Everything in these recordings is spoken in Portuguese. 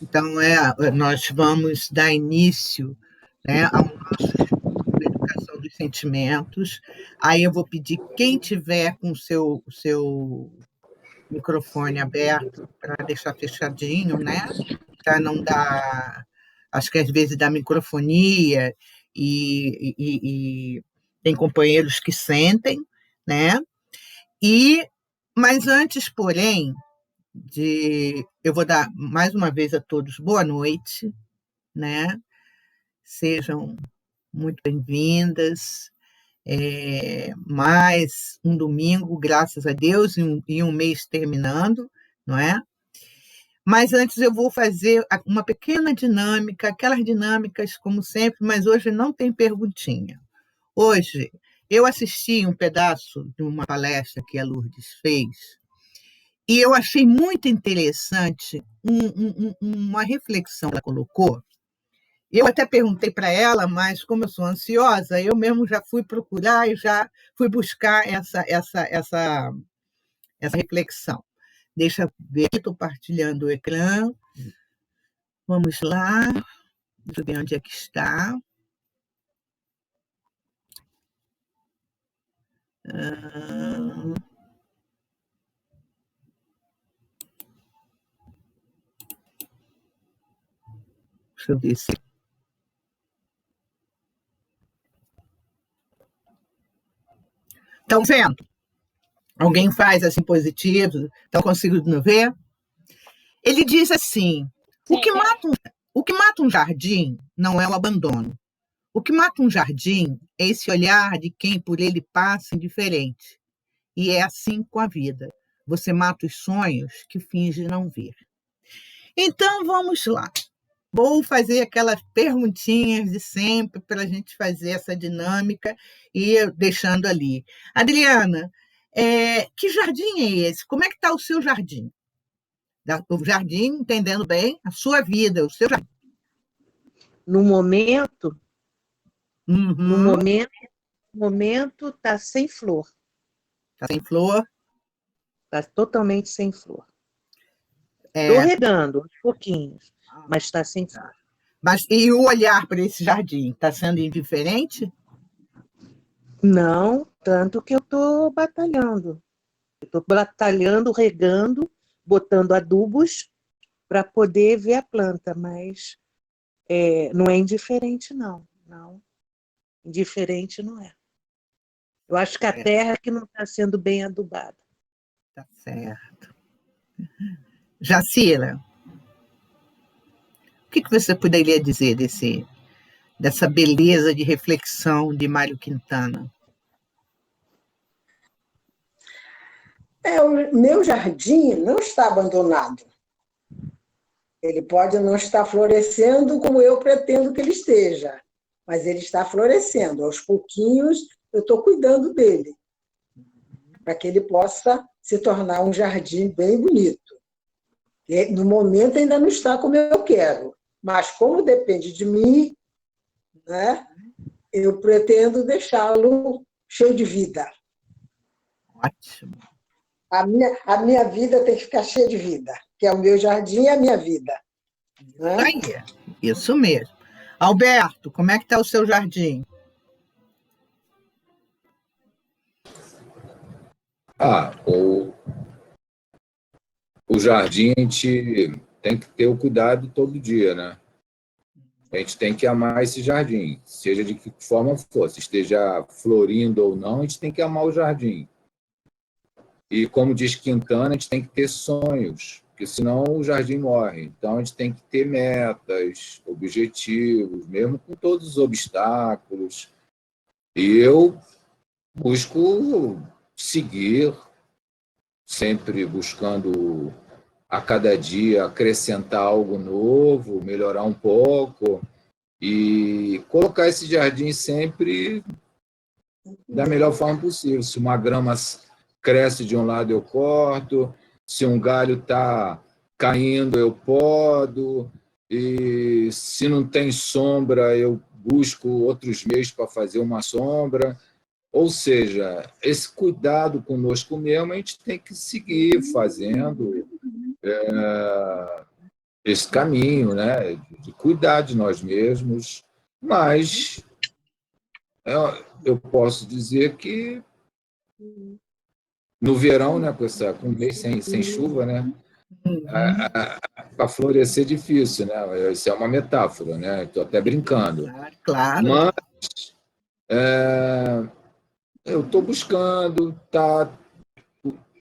Então, nós vamos dar início, né, ao nosso estudo da educação dos sentimentos. Aí eu vou pedir quem tiver com o seu microfone aberto para deixar fechadinho, né, para não dar, acho que às vezes dá microfonia e tem companheiros que sentem, né? E mas antes, porém, eu vou dar mais uma vez a todos boa noite, né? Sejam muito bem-vindas. Mais um domingo, graças a Deus, e um mês terminando, não é? Mas antes eu vou fazer uma pequena dinâmica, aquelas dinâmicas como sempre, mas hoje não tem perguntinha. Hoje eu assisti um pedaço de uma palestra que a Lourdes fez e eu achei muito interessante uma reflexão que ela colocou. Eu até perguntei para ela, mas como eu sou ansiosa, eu mesmo já fui procurar e já fui buscar essa reflexão. Deixa eu ver, estou partilhando o ecrã. Vamos lá, deixa eu ver onde é que está. Deixa eu ver se. Estão vendo? Alguém faz assim positivo? Estão conseguindo ver? Ele diz assim: o que mata um jardim não é o abandono. O que mata um jardim é esse olhar de quem por ele passa indiferente. E é assim com a vida. Você mata os sonhos que finge não ver. Então vamos lá. Vou fazer aquelas perguntinhas de sempre para a gente fazer essa dinâmica e deixando ali. Adriana, que jardim é esse? Como é que está o seu jardim? O jardim, entendendo bem, a sua vida, o seu jardim. No momento, Uhum. no momento está sem flor. Está sem flor? Está totalmente sem flor. Estou É, regando aos pouquinhos, mas está sem flor. mas e o olhar para esse jardim? Está sendo indiferente? Não, tanto que eu estou batalhando. Estou batalhando, regando, botando adubos para poder ver a planta, mas não é indiferente, não. Não, indiferente não é. Eu acho que a terra que não está sendo bem adubada. Tá certo. Jacira, o que você poderia dizer dessa beleza de reflexão de Mário Quintana? O meu jardim não está abandonado. Ele pode não estar florescendo como eu pretendo que ele esteja, mas ele está florescendo. Aos pouquinhos, eu estou cuidando dele, para que ele possa se tornar um jardim bem bonito. E, no momento ainda não está como eu quero, mas como depende de mim, né, eu pretendo deixá-lo cheio de vida. Ótimo. A minha vida tem que ficar cheia de vida, que é o meu jardim e a minha vida. Né? Isso aí, isso mesmo. Alberto, como é que está o seu jardim? O jardim a gente tem que ter o cuidado todo dia, né? A gente tem que amar esse jardim, seja de que forma for, se esteja florindo ou não, a gente tem que amar o jardim. E como diz Quintana, a gente tem que ter sonhos, porque senão o jardim morre. Então a gente tem que ter metas, objetivos, mesmo com todos os obstáculos. E eu busco seguir, sempre buscando a cada dia acrescentar algo novo, melhorar um pouco e colocar esse jardim sempre da melhor forma possível. Se uma grama cresce de um lado, eu corto. Se um galho está caindo, eu podo. E se não tem sombra, eu busco outros meios para fazer uma sombra. Ou seja, esse cuidado conosco mesmo, a gente tem que seguir fazendo, esse caminho, né, de cuidar de nós mesmos, mas eu posso dizer que no verão, né, com um mês sem chuva, né, para florescer é difícil, né? Isso é uma metáfora, né? Estou até brincando. Claro. Mas eu estou buscando,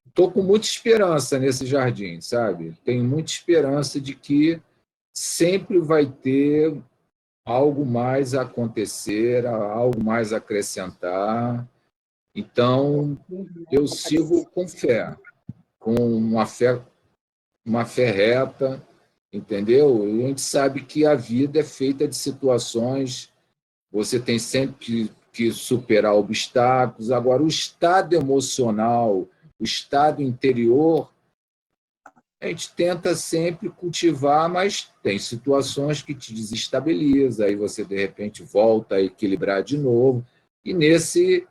estou com muita esperança nesse jardim, sabe? Tenho muita esperança de que sempre vai ter algo mais a acontecer, algo mais a acrescentar. Então, eu sigo com fé, com uma fé reta, entendeu? E a gente sabe que a vida é feita de situações, você tem sempre que superar obstáculos. Agora, o estado emocional, o estado interior, a gente tenta sempre cultivar, mas tem situações que te desestabilizam, aí você, de repente, volta a equilibrar de novo. E nesse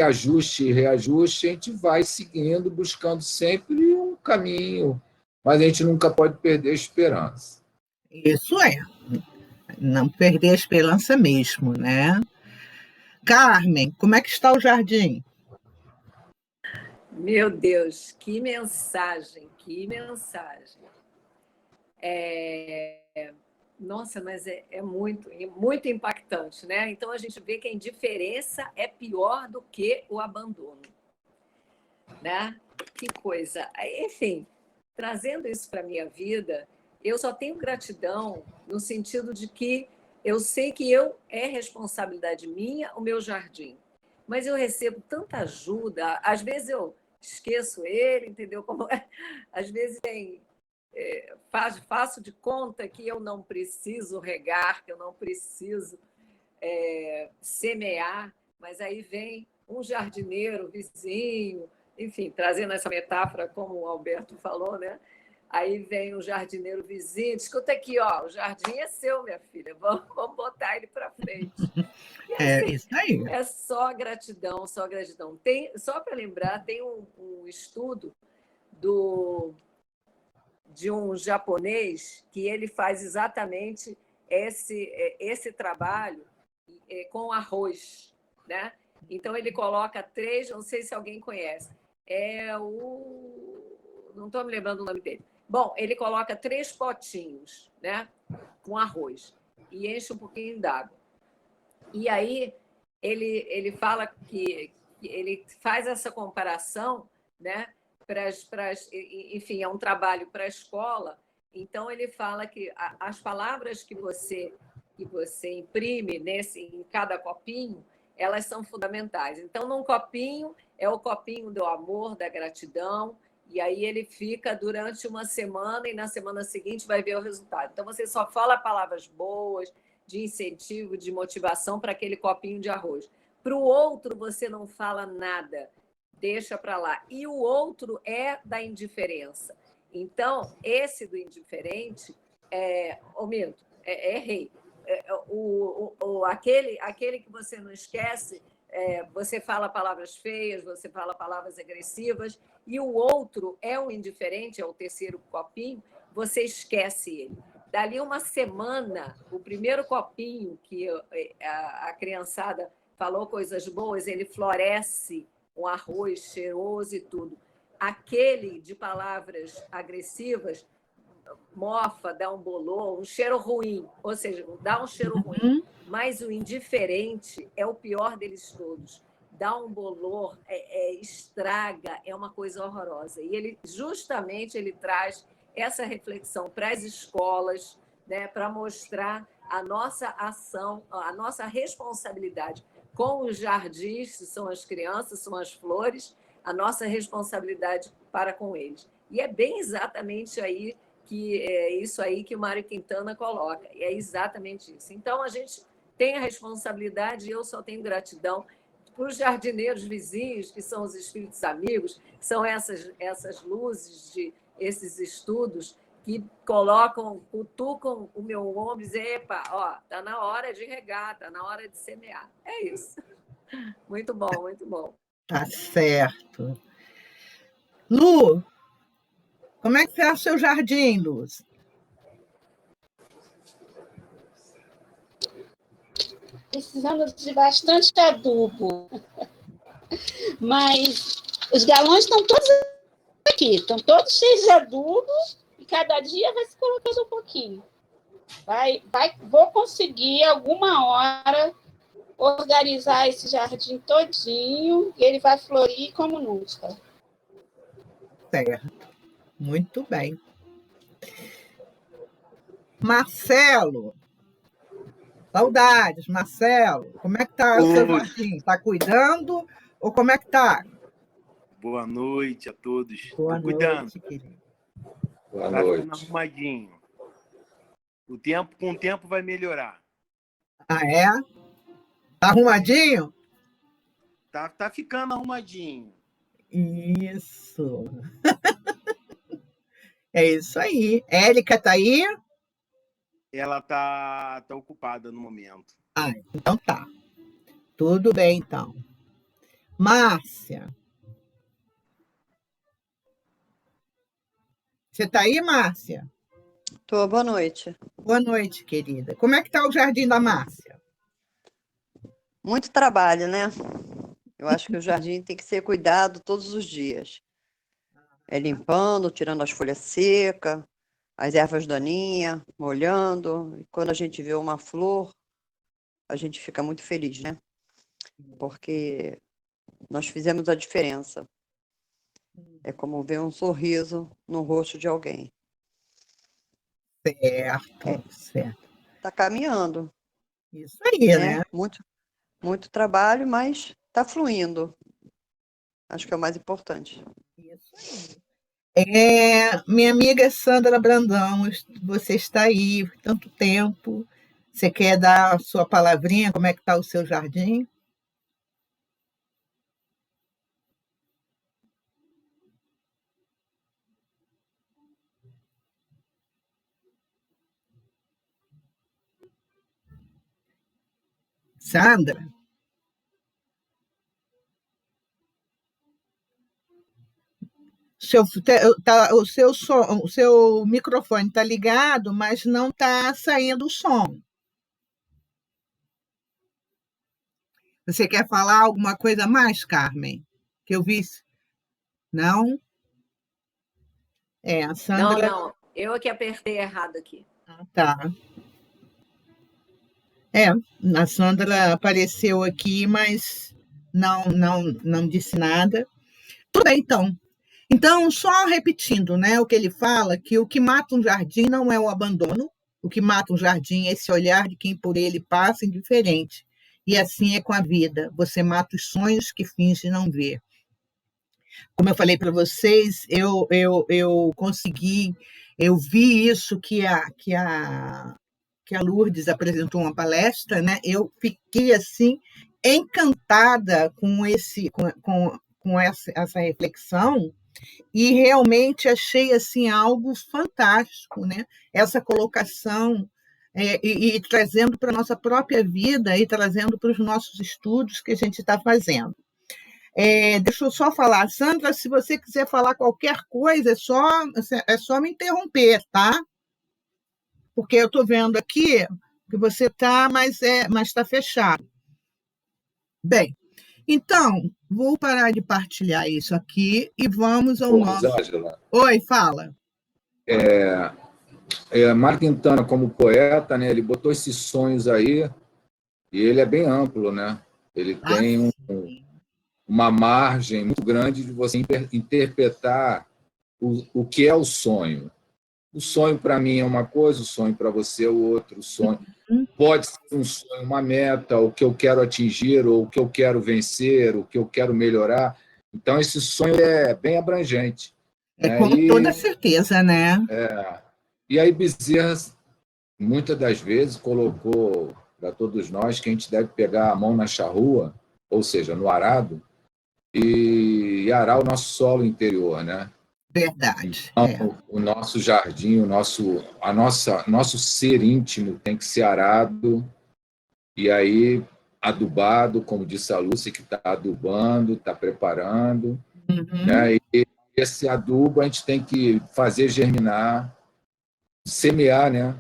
ajuste e reajuste, a gente vai seguindo, buscando sempre um caminho, mas a gente nunca pode perder a esperança. Isso é, não perder a esperança mesmo, né? Carmen, como é que está o jardim? Meu Deus, que mensagem, que mensagem. Nossa, mas é muito impactante, né? Então a gente vê que a indiferença é pior do que o abandono, né? Que coisa. Enfim, trazendo isso para a minha vida, eu só tenho gratidão no sentido de que eu sei que é responsabilidade minha o meu jardim, mas eu recebo tanta ajuda, às vezes eu esqueço ele, entendeu como é? Às vezes faço de conta que eu não preciso regar, que eu não preciso semear, mas aí vem um jardineiro, vizinho, enfim, trazendo essa metáfora como o Alberto falou, né? Aí vem um jardineiro vizinho, escuta aqui, ó, o jardim é seu, minha filha, vamos botar ele para frente. E assim, Isso aí. é só gratidão, só gratidão. Só para lembrar, tem um estudo de um japonês que ele faz exatamente esse trabalho com arroz, né? Então ele coloca 3, não sei se alguém conhece, não estou me lembrando o nome dele. Bom, ele coloca 3 potinhos, né, com arroz e enche um pouquinho d'água. E aí ele fala que ele faz essa comparação, né? Enfim, é um trabalho para a escola. Então ele fala que as palavras que você imprime em cada copinho, elas são fundamentais. Então, num copinho é o copinho do amor, da gratidão, e aí ele fica durante uma semana e na semana seguinte vai ver o resultado. Então você só fala palavras boas, de incentivo, de motivação para aquele copinho de arroz. Para o outro, você não fala nada, deixa para lá. E o outro é da indiferença. Então, esse do indiferente, errei. Aquele que você não esquece, você fala palavras feias, você fala palavras agressivas, e o outro é o indiferente, é o terceiro copinho, você esquece ele. Dali uma semana, o primeiro copinho que a criançada falou coisas boas, ele floresce, um arroz cheiroso e tudo. Aquele de palavras agressivas mofa, dá um bolor, um cheiro ruim, ou seja, dá um cheiro ruim. Mas o indiferente é o pior deles todos. Dá um bolor, estraga, é uma coisa horrorosa. E ele traz essa reflexão para as escolas, né, para mostrar a nossa ação, a nossa responsabilidade com os jardins, que são as crianças, são as flores, a nossa responsabilidade para com eles. E é bem exatamente aí que é isso aí que o Mário Quintana coloca, e é exatamente isso. Então, a gente tem a responsabilidade, e eu só tenho gratidão para os jardineiros vizinhos, que são os espíritos amigos, que são essas luzes de esses estudos que cutucam o meu ombro e dizem, epa, ó, está na hora de regar, está na hora de semear. É isso. Muito bom, muito bom. Tá certo. Lu, como é que está o seu jardim, Luz? precisando de bastante adubo. Mas os galões estão todos aqui, estão todos cheios de adubo, e cada dia vai se colocando um pouquinho. Vou conseguir, alguma hora, organizar esse jardim todinho, e ele vai florir como nunca. Certo. Muito bem. Marcelo, saudades, Marcelo. Como é que está o seu jardim? Está cuidando ou como é que está? Boa noite a todos. Boa Estou cuidando. noite, querido. Boa Está noite. ficando arrumadinho. Com o tempo vai melhorar. Ah, é? Tá arrumadinho? Tá ficando arrumadinho. Isso. É isso aí. Érica tá aí? Ela tá ocupada no momento. Ah, então tá. Tudo bem, então. Márcia. Você tá aí, Márcia? Tô, boa noite. Boa noite, querida. Como é que tá o jardim da Márcia? Muito trabalho, né? Eu acho que o jardim tem que ser cuidado todos os dias. É limpando, tirando as folhas secas, as ervas daninhas, molhando. E quando a gente vê uma flor, a gente fica muito feliz, né? Porque nós fizemos a diferença. É como ver um sorriso no rosto de alguém. Certo, certo. Tá caminhando, Isso aí, né? né? Muito trabalho, mas tá fluindo. Acho que é o mais importante. Isso aí. Minha amiga Sandra Brandão, você está aí por tanto tempo. Você quer dar a sua palavrinha? Como é que está o seu jardim? Sandra? O seu microfone está ligado, mas não está saindo o som. Você quer falar alguma coisa mais, Carmen? Que eu vi. Não? A Sandra. Não. Eu é que apertei errado aqui. Tá. A Sandra apareceu aqui, mas não disse nada. Tudo bem, então. Então, só repetindo, né, o que ele fala, que o que mata um jardim não é o abandono, o que mata um jardim é esse olhar de quem por ele passa indiferente. E assim é com a vida, você mata os sonhos que finge não ver. Como eu falei para vocês, eu consegui, eu vi isso que a Lourdes apresentou uma palestra, né? Eu fiquei assim encantada com essa reflexão, e realmente achei assim algo fantástico, né? Essa colocação e trazendo para a nossa própria vida e trazendo para os nossos estudos que a gente está fazendo. Deixa eu só falar, Sandra, se você quiser falar qualquer coisa, é só me interromper, tá? Porque eu estou vendo aqui que você está, mas está fechado. Bem, então, vou parar de partilhar isso aqui e vamos ao nosso... Rosângela, Oi, fala. Mário Quintana, como poeta, né, ele botou esses sonhos aí, e ele é bem amplo, né? Ele tem uma margem muito grande de você interpretar o que é o sonho. O sonho, para mim, é uma coisa, o sonho para você é o outro. O sonho pode ser um sonho, uma meta, o que eu quero atingir, ou o que eu quero vencer, o que eu quero melhorar. Então, esse sonho é bem abrangente. Com toda certeza, né? E aí, Bezerra, muitas das vezes, colocou para todos nós que a gente deve pegar a mão na charrua, ou seja, no arado, e arar o nosso solo interior, né? Verdade. Então, o nosso jardim, nosso ser íntimo tem que ser arado e aí adubado, como disse a Lúcia, que está adubando, está preparando. Né? E esse adubo a gente tem que fazer germinar, semear, né?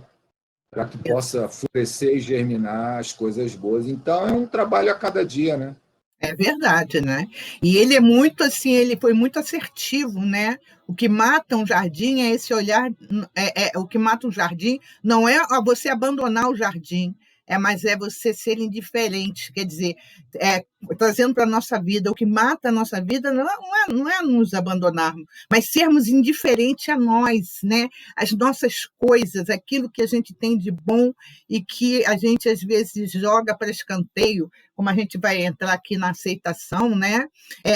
para que possa florescer e germinar as coisas boas. Então, é um trabalho a cada dia, né? É verdade, né? E ele é muito assim, ele foi muito assertivo, né? O que mata um jardim é esse olhar, o que mata um jardim não é você abandonar o jardim, mas é você ser indiferente, quer dizer, trazendo para a nossa vida, o que mata a nossa vida não é nos abandonarmos, mas sermos indiferentes a nós, né? As nossas coisas, aquilo que a gente tem de bom e que a gente às vezes joga para escanteio, como a gente vai entrar aqui na aceitação, né?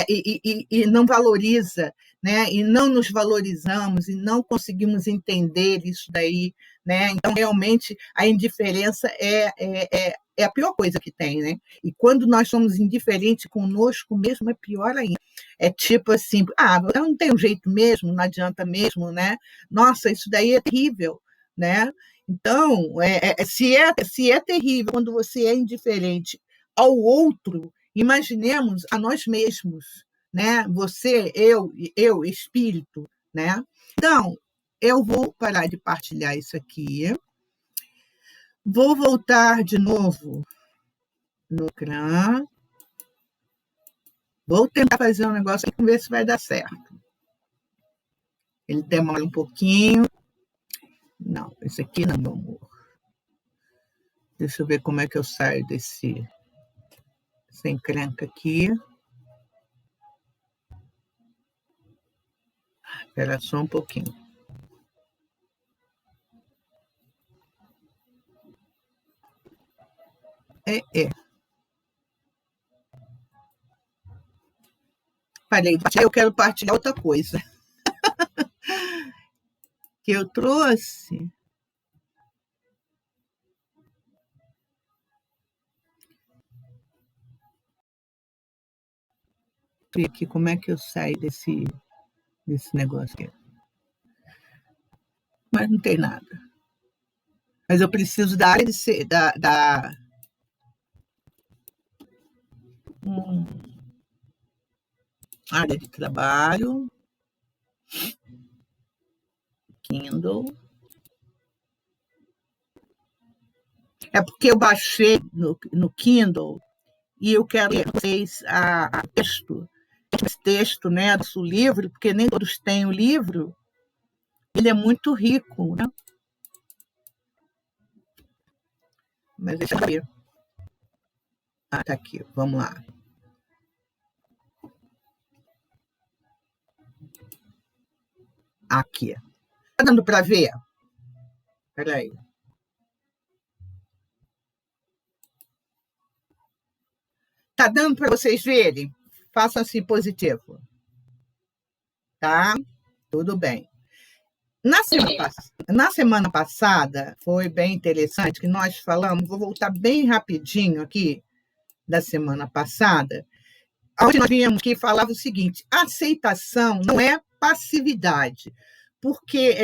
E não valoriza, né? E não nos valorizamos e não conseguimos entender isso daí, né? Então, realmente, a indiferença é a pior coisa que tem, né? E quando nós somos indiferentes conosco mesmo, é pior ainda. É tipo assim, eu não tenho jeito mesmo, não adianta mesmo, né? Nossa, isso daí é terrível, né? Então, se é terrível quando você é indiferente ao outro, imaginemos a nós mesmos, né? Você, eu, espírito, né? Então, eu vou parar de partilhar isso aqui. Vou voltar de novo no ecrã. Vou tentar fazer um negócio aqui, ver se vai dar certo. Ele demora um pouquinho. Não, esse aqui não, meu amor. Deixa eu ver como é que eu saio dessa encrenca aqui. Espera só um pouquinho. Parei, eu quero partilhar outra coisa que eu trouxe. Deixa eu ver aqui como é que eu saio desse negócio aqui. Mas não tem nada. Mas eu preciso da área área de trabalho, Kindle. É porque eu baixei no Kindle e eu quero ler vocês esse texto, né, do livro, porque nem todos têm o livro. Ele é muito rico, né? Mas deixa eu ver. Tá aqui, vamos lá. Aqui. Tá dando para ver? Espera aí. Tá dando para vocês verem? Façam assim positivo. Tá? Tudo bem. Na semana passada, foi bem interessante que nós falamos, vou voltar bem rapidinho aqui, da semana passada, onde nós vimos que falava o seguinte: aceitação não é passividade, porque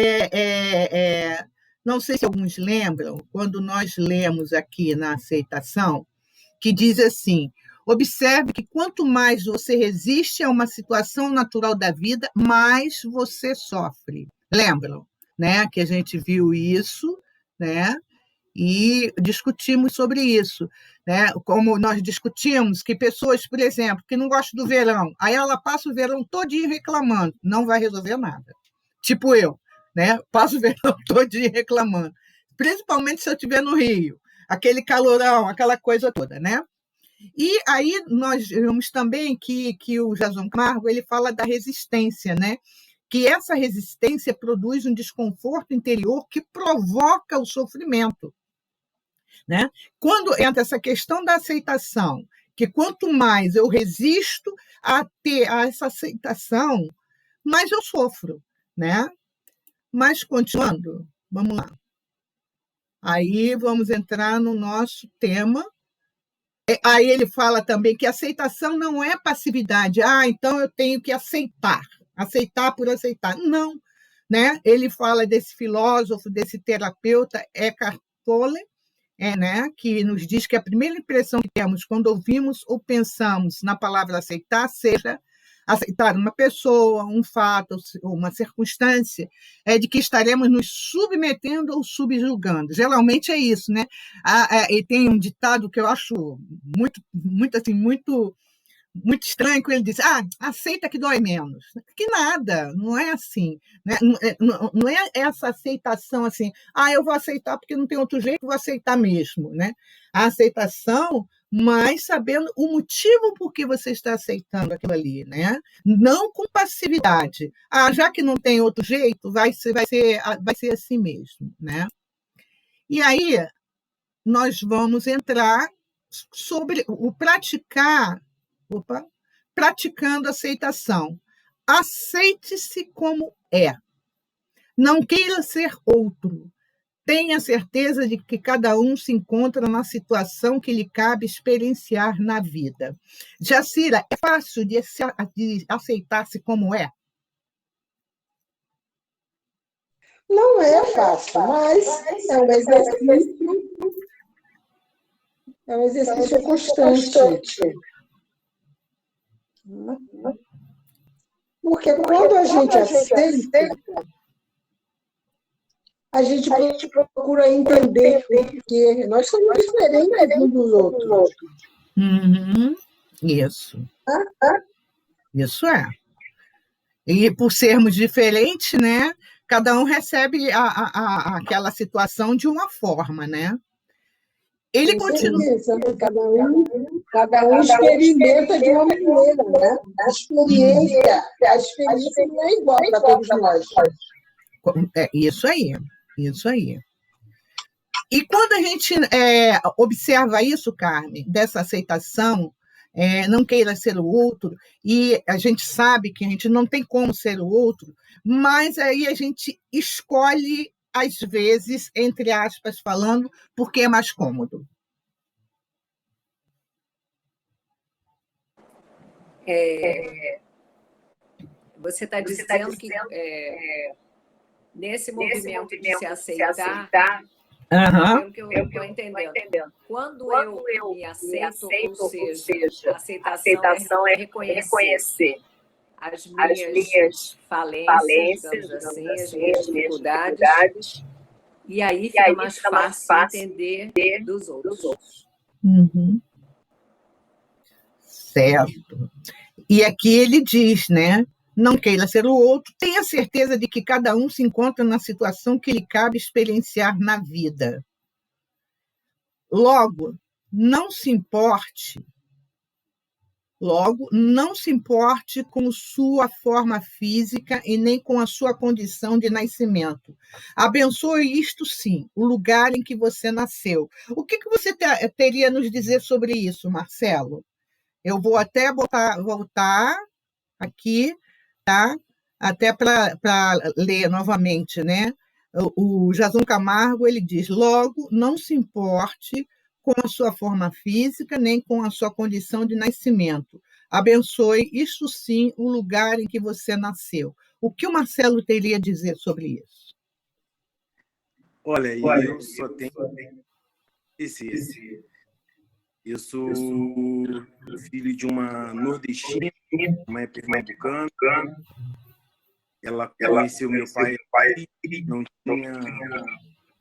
não sei se alguns lembram, quando nós lemos aqui na aceitação, que diz assim: observe que quanto mais você resiste a uma situação natural da vida, mais você sofre. Lembram, né? Que a gente viu isso, né? E discutimos sobre isso, né? Como nós discutimos que pessoas, por exemplo, que não gostam do verão, aí ela passa o verão todinho reclamando, não vai resolver nada. Tipo eu, né? Passo o verão todinho reclamando, principalmente se eu estiver no Rio, aquele calorão, aquela coisa toda, né? E aí nós vemos também que o Jason Camargo ele fala da resistência, né? Que essa resistência produz um desconforto interior que provoca o sofrimento, né? Quando entra essa questão da aceitação, que quanto mais eu resisto a essa aceitação, mais eu sofro, né? Mas continuando, vamos lá. Aí vamos entrar no nosso tema. Aí ele fala também que aceitação não é passividade. Então eu tenho que aceitar por aceitar. Não, né? Ele fala desse filósofo, desse terapeuta, Eckhart Tolle, né? Que nos diz que a primeira impressão que temos quando ouvimos ou pensamos na palavra aceitar seja aceitar uma pessoa, um fato, ou uma circunstância, é de que estaremos nos submetendo ou subjugando. Geralmente é isso, né? E tem um ditado que eu acho muito estranho, que ele diz: aceita que dói menos. Que nada, não é assim. Né? Não é essa aceitação assim, eu vou aceitar porque não tem outro jeito, vou aceitar mesmo. Né? A aceitação, mas sabendo o motivo por que você está aceitando aquilo ali. Né? Não com passividade. Já que não tem outro jeito, vai ser assim mesmo. Né? E aí, nós vamos entrar sobre o praticando aceitação. Aceite-se como é. Não queira ser outro. Tenha certeza de que cada um se encontra na situação que lhe cabe experienciar na vida. Jacira, é fácil de aceitar-se como é? Não é fácil, mas é um exercício constante. Porque quando a gente aceita, a gente procura entender que nós somos diferentes uns dos outros. Isso. Isso é. E por sermos diferentes, né? Cada um recebe aquela situação de uma forma, né? Ele continua. Cada um experimenta de uma maneira, né? A experiência não é igual para todos nós. Isso aí. E quando a gente observa isso, Carmen, dessa aceitação, não queira ser o outro, e a gente sabe que a gente não tem como ser o outro, mas aí a gente escolhe, às vezes, entre aspas, falando, porque é mais cômodo. Você está dizendo que nesse movimento de se aceitar, pelo que eu estou entendendo, quando eu me aceito, ou seja, a aceitação é reconhecer as minhas falências, digamos assim, as minhas dificuldades, e aí fica mais fácil entender dos outros. Certo. E aqui ele diz, né? Não queira ser o outro, tenha certeza de que cada um se encontra na situação que lhe cabe experienciar na vida. Logo, não se importe com sua forma física e nem com a sua condição de nascimento. Abençoe isto sim, o lugar em que você nasceu. O que você teria a nos dizer sobre isso, Marcelo? Eu vou até voltar aqui, tá? Até para ler novamente, né? O Jason Camargo, ele diz: logo, não se importe com a sua forma física, nem com a sua condição de nascimento. Abençoe, isso sim, o lugar em que você nasceu. O que o Marcelo teria a dizer sobre isso? Olha, eu só tenho esse. Eu sou filho de uma nordestina, uma pernambucana. Ela conheceu meu pai, não tinha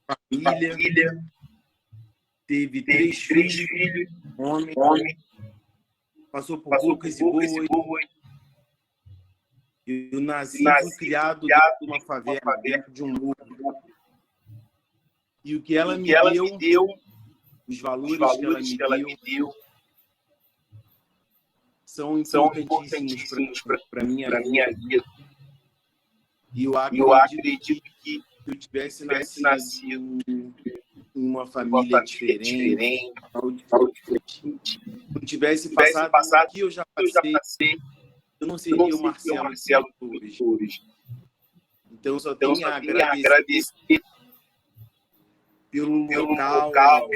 família, teve 3 filhos, homem, passou por poucas e boas. Eu nasci e fui criado dentro de uma favela, dentro de um morro. E o que ela me deu, os valores que ela me deu, são importantíssimos para a minha vida. E eu acredito que se eu tivesse nascido em uma família diferente, não tivesse passado o que eu já passei, eu não seria o Marcelo hoje. Então, eu só tenho a agradecer pelo local,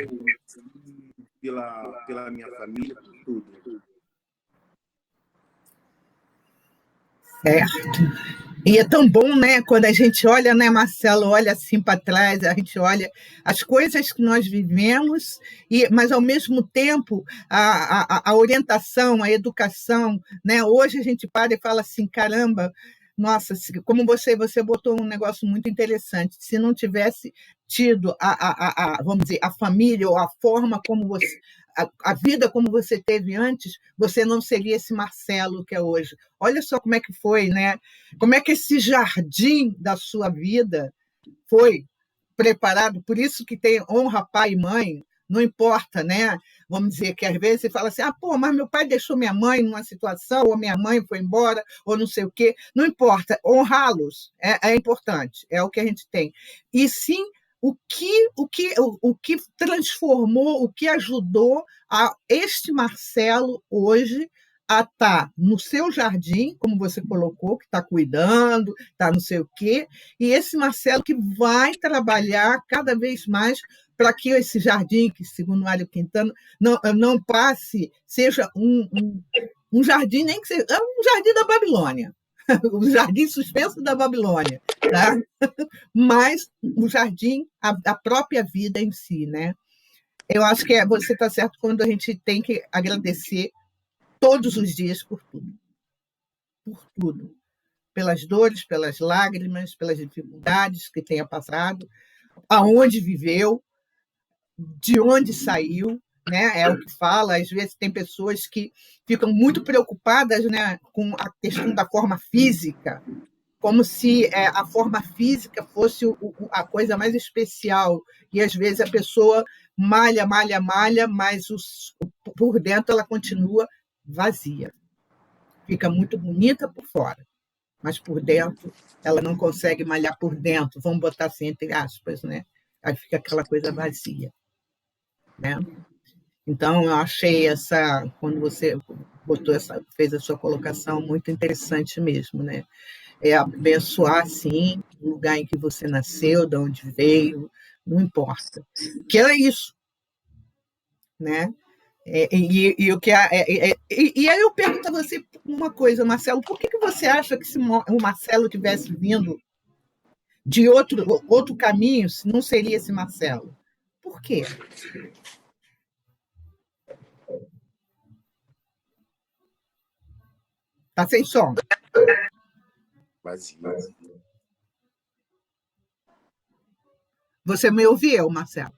pela minha família, por tudo. Certo. E é tão bom, né? Quando a gente olha, né, Marcelo, olha assim para trás, a gente olha as coisas que nós vivemos, mas ao mesmo tempo a orientação, a educação, né? Hoje a gente para e fala assim, caramba, nossa, como você botou um negócio muito interessante. Se não tivesse tido vamos dizer, a família ou a forma como você a vida como você teve antes, você não seria esse Marcelo que é hoje. Olha só como é que foi, né? Como é que esse jardim da sua vida foi preparado? Por isso que tem honra pai e mãe, não importa, né? Vamos dizer que às vezes você fala assim, pô, mas meu pai deixou minha mãe numa situação, ou minha mãe foi embora, ou não sei o quê. Não importa, honrá-los é importante, é o que a gente tem. E sim, o que transformou, o que ajudou a este Marcelo hoje a estar no seu jardim, como você colocou, que está cuidando, está não sei o quê, e esse Marcelo que vai trabalhar cada vez mais para que esse jardim, que segundo Mário Quintana, não passe, seja um jardim, nem que seja um jardim da Babilônia, o jardim suspenso da Babilônia, tá? Mas o jardim, a própria vida em si, né? Eu acho que você está certo quando a gente tem que agradecer todos os dias por tudo, pelas dores, pelas lágrimas, pelas dificuldades que tenha passado, aonde viveu, de onde saiu, né? É o que fala. Às vezes tem pessoas que ficam muito preocupadas, né, com a questão da forma física, como se a forma física fosse a coisa mais especial. E, às vezes, a pessoa malha, malha, malha, mas por dentro ela continua vazia. Fica muito bonita por fora, mas por dentro ela não consegue malhar por dentro, vamos botar assim entre aspas, né? Aí fica aquela coisa vazia, né? Então, eu achei quando você fez a sua colocação, muito interessante mesmo, né? Abençoar, sim, o lugar em que você nasceu, de onde veio, não importa. Que é isso, né? E aí eu pergunto a você uma coisa, Marcelo, por que você acha que se o Marcelo tivesse vindo de outro caminho, não seria esse Marcelo? Por quê? Está sem som. Vazio. Você me ouviu, Marcelo?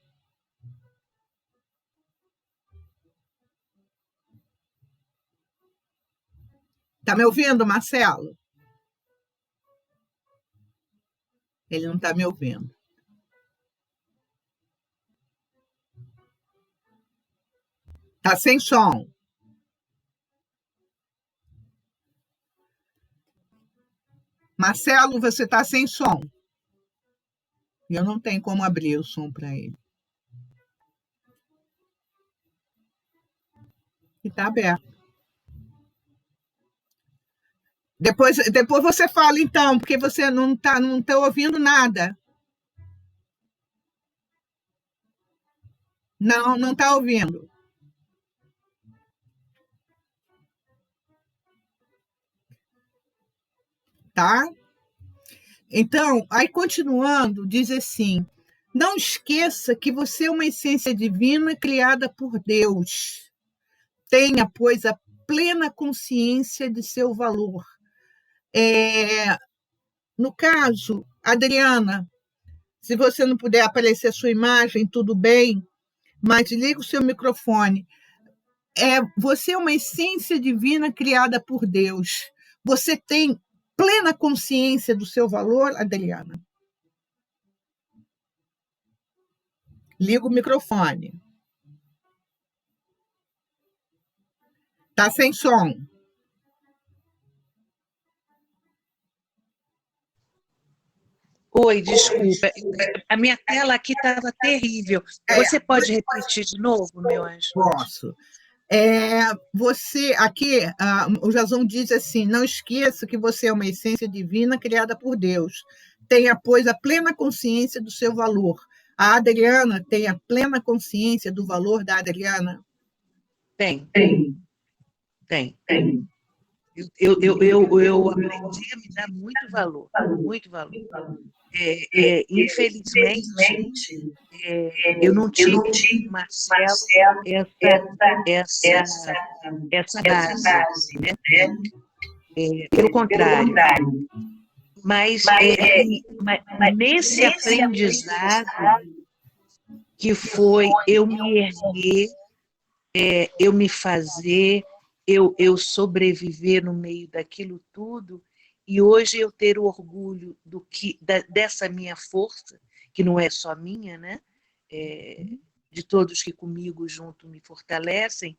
Está me ouvindo, Marcelo? Ele não está me ouvindo. Está sem som. Marcelo, você está sem som. E eu não tenho como abrir o som para ele. E está aberto. Depois você fala, então, porque você não tá ouvindo nada. Não está ouvindo. Tá? Então, aí continuando, diz assim: não esqueça que você é uma essência divina criada por Deus. Tenha, pois, a plena consciência de seu valor. No caso, Adriana, se você não puder aparecer a sua imagem, tudo bem, mas liga o seu microfone. Você é uma essência divina criada por Deus. Você tem plena consciência do seu valor, Adriana? Liga o microfone. Está sem som. Oi, desculpa. A minha tela aqui estava terrível. Você pode repetir de novo, meu anjo? Posso. Você, aqui, o Jason diz assim: não esqueça que você é uma essência divina criada por Deus. Tenha, pois, a plena consciência do seu valor. A Adriana tem a plena consciência do valor da Adriana? Tem. Eu aprendi a me dar muito valor, muito valor. Infelizmente, eu não tive com o Marcelo essa base, né? Pelo contrário, mas nesse aprendizado que foi eu me erguer, eu me fazer, eu sobreviver no meio daquilo tudo, e hoje eu ter o orgulho dessa minha força, que não é só minha, né? De todos que comigo junto me fortalecem,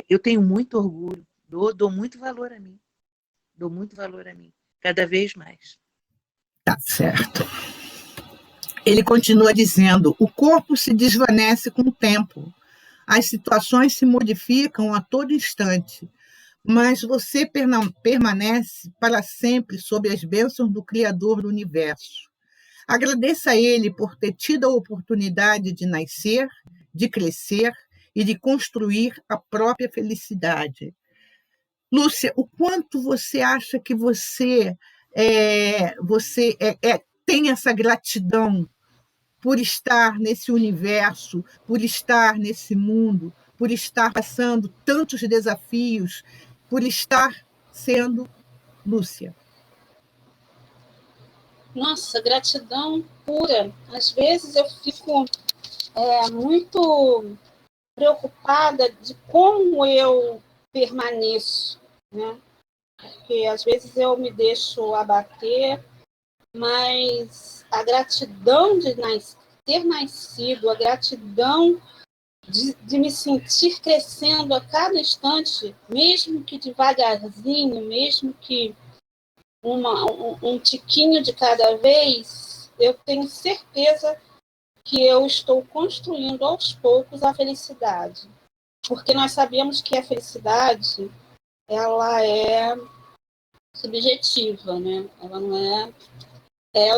eu tenho muito orgulho, dou muito valor a mim, cada vez mais. Tá certo. Ele continua dizendo: o corpo se desvanece com o tempo, as situações se modificam a todo instante, mas você permanece para sempre sob as bênçãos do Criador do Universo. Agradeça a Ele por ter tido a oportunidade de nascer, de crescer e de construir a própria felicidade. Lúcia, o quanto você acha que você tem essa gratidão por estar nesse universo, por estar nesse mundo, por estar passando tantos desafios, por estar sendo Lúcia? Nossa, gratidão pura. Às vezes eu fico muito preocupada de como eu permaneço, né? Porque às vezes eu me deixo abater, mas a gratidão de ter nascido, a gratidão de me sentir crescendo a cada instante, mesmo que devagarzinho, mesmo que um tiquinho de cada vez, eu tenho certeza que eu estou construindo aos poucos a felicidade. Porque nós sabemos que a felicidade, ela é subjetiva, né? Ela não é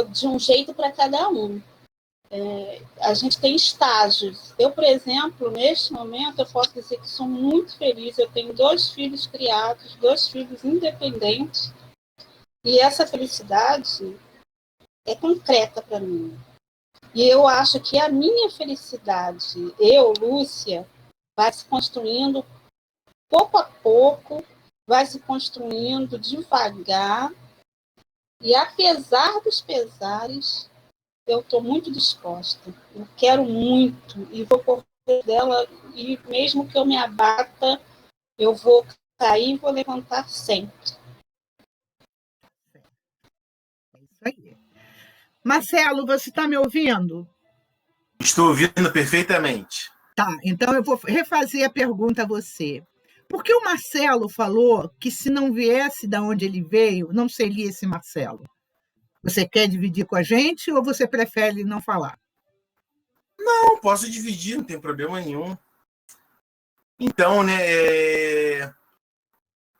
de um jeito para cada um. A gente tem estágios. Eu, por exemplo, neste momento, eu posso dizer que sou muito feliz. Eu tenho 2 filhos criados, 2 filhos independentes. E essa felicidade é concreta para mim. E eu acho que a minha felicidade, Lúcia, vai se construindo pouco a pouco, vai se construindo devagar. E apesar dos pesares, eu estou muito disposta. Eu quero muito e vou correr dela. E mesmo que eu me abata, eu vou cair e vou levantar sempre. É isso aí. Marcelo, você está me ouvindo? Estou ouvindo perfeitamente. Tá, então eu vou refazer a pergunta a você. Por que o Marcelo falou que se não viesse da onde ele veio, não seria esse Marcelo? Você quer dividir com a gente ou você prefere não falar? Não, posso dividir, não tem problema nenhum. Então, né,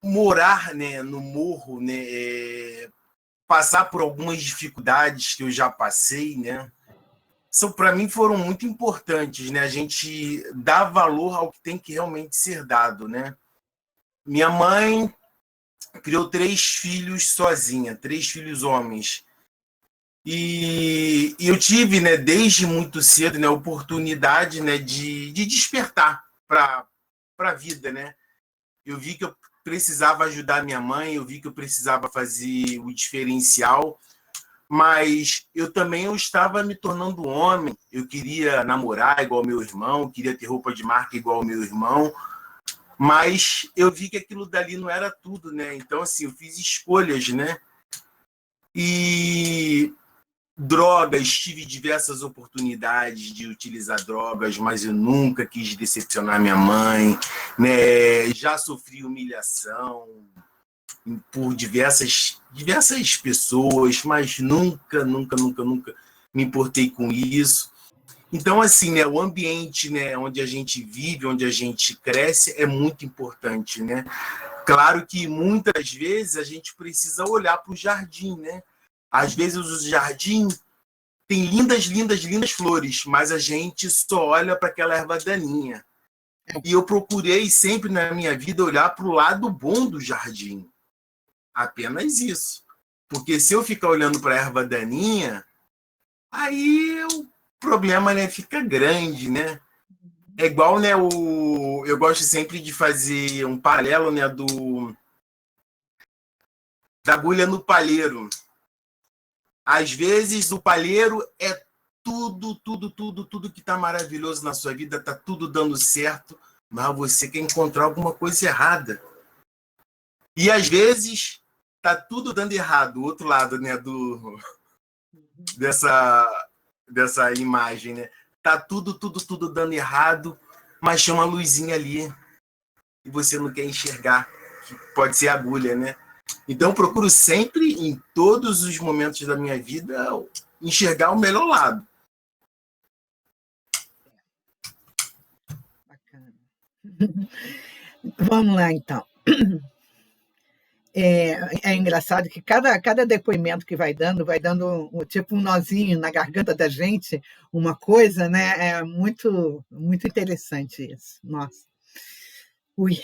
morar, né, no morro, né, passar por algumas dificuldades que eu já passei, né, para mim foram muito importantes, né? A gente dá valor ao que tem que realmente ser dado, né? Minha mãe criou 3 filhos sozinha, 3 filhos homens. E eu tive, né, desde muito cedo, né, a oportunidade, né, de despertar para a vida, né? Eu vi que eu precisava ajudar minha mãe, eu vi que eu precisava fazer o diferencial, mas eu estava me tornando homem. Eu queria namorar igual meu irmão, queria ter roupa de marca igual meu irmão, mas eu vi que aquilo dali não era tudo, né? Então, assim, eu fiz escolhas, né? E drogas, tive diversas oportunidades de utilizar drogas, mas eu nunca quis decepcionar minha mãe, né? Já sofri humilhação por diversas pessoas, mas nunca me importei com isso. Então, assim, né, o ambiente, né, onde a gente vive, onde a gente cresce, é muito importante, né? Claro que muitas vezes a gente precisa olhar para o jardim, né? Às vezes o jardim tem lindas flores, mas a gente só olha para aquela erva daninha. E eu procurei sempre na minha vida olhar para o lado bom do jardim. Apenas isso. Porque se eu ficar olhando para a erva daninha, aí o problema, né, fica grande, né? É igual, né, eu gosto sempre de fazer um paralelo, né, da agulha no palheiro. Às vezes o palheiro é tudo que está maravilhoso na sua vida, está tudo dando certo, mas você quer encontrar alguma coisa errada. E às vezes está tudo dando errado, o outro lado, né, dessa imagem, né? Tá tudo dando errado, mas tinha uma luzinha ali e você não quer enxergar, que pode ser agulha, né? Então eu procuro sempre, em todos os momentos da minha vida, enxergar o melhor lado. Bacana. Vamos lá, então. É engraçado que cada depoimento que vai dando tipo um nozinho na garganta da gente, uma coisa, né? É muito, muito interessante isso. Nossa. Ui.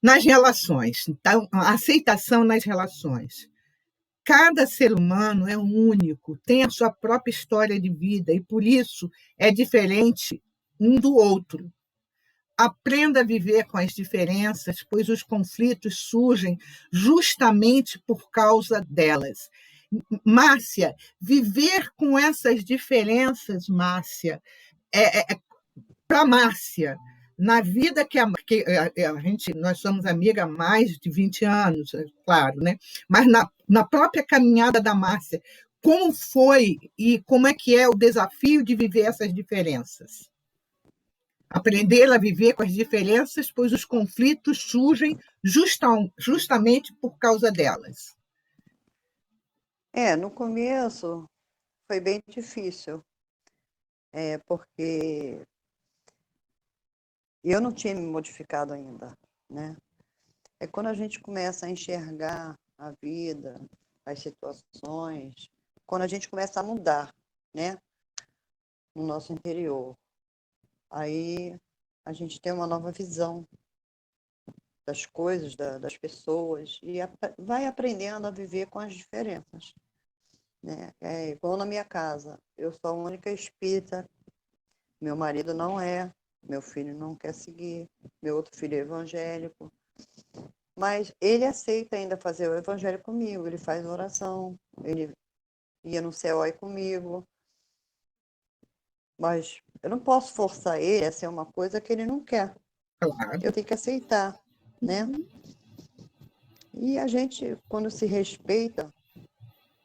Nas relações, então, a aceitação nas relações. Cada ser humano é único, tem a sua própria história de vida e, por isso, é diferente um do outro. Aprenda a viver com as diferenças, pois os conflitos surgem justamente por causa delas. Márcia, viver com essas diferenças, Márcia, para Márcia, na vida que a gente, nós somos amigas há mais de 20 anos, é claro, né? Mas na própria caminhada da Márcia, como foi e como é que é o desafio de viver essas diferenças? Aprender a viver com as diferenças, pois os conflitos surgem justamente por causa delas. No começo foi bem difícil, porque eu não tinha me modificado ainda, né? É quando a gente começa a enxergar a vida, as situações, quando a gente começa a mudar, né? No nosso interior. Aí a gente tem uma nova visão das coisas, das pessoas, e vai aprendendo a viver com as diferenças, né? É igual na minha casa, eu sou a única espírita, meu marido não é, meu filho não quer seguir, meu outro filho é evangélico, mas ele aceita ainda fazer o evangelho comigo, ele faz oração, ele ia no céu aí comigo, mas eu não posso forçar ele a ser uma coisa que ele não quer. Claro. Eu tenho que aceitar, né? E a gente, quando se respeita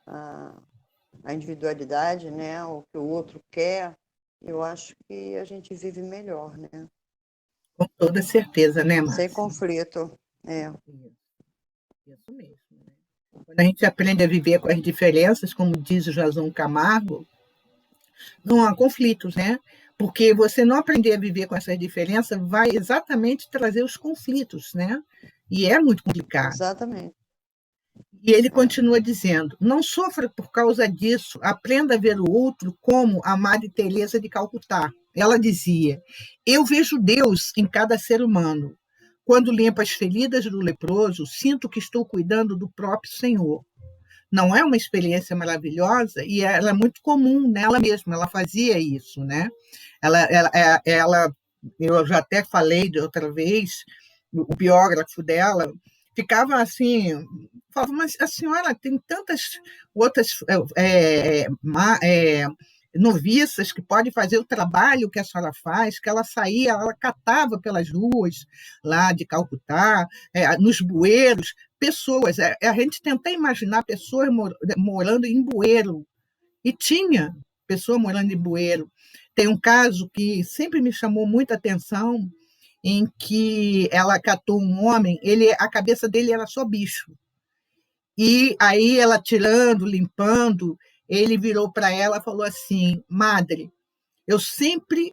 a individualidade, né? O que o outro quer, eu acho que a gente vive melhor, né? Com toda certeza, né, Márcia? Sem conflito. Isso mesmo. Né? Quando a gente aprende a viver com as diferenças, como diz o Jason Camargo, não há conflitos, né? Porque você não aprender a viver com essas diferenças vai exatamente trazer os conflitos, né? E é muito complicado. Exatamente. E ele continua dizendo, não sofra por causa disso, aprenda a ver o outro como a Madre Teresa de Calcutá. Ela dizia, eu vejo Deus em cada ser humano. Quando limpo as feridas do leproso, sinto que estou cuidando do próprio Senhor. Não é uma experiência maravilhosa? E ela é muito comum nela mesma, ela fazia isso, né? Eu já até falei de outra vez, o biógrafo dela ficava assim, falava, mas a senhora tem tantas outras noviças que podem fazer o trabalho que a senhora faz, que ela saía, ela catava pelas ruas lá de Calcutá, nos bueiros, pessoas, a gente tenta imaginar pessoas morando em bueiro, e tinha pessoa morando em bueiro. Tem um caso que sempre me chamou muita atenção, em que ela catou um homem, a cabeça dele era só bicho. E aí ela tirando, limpando, ele virou para ela e falou assim, madre, eu sempre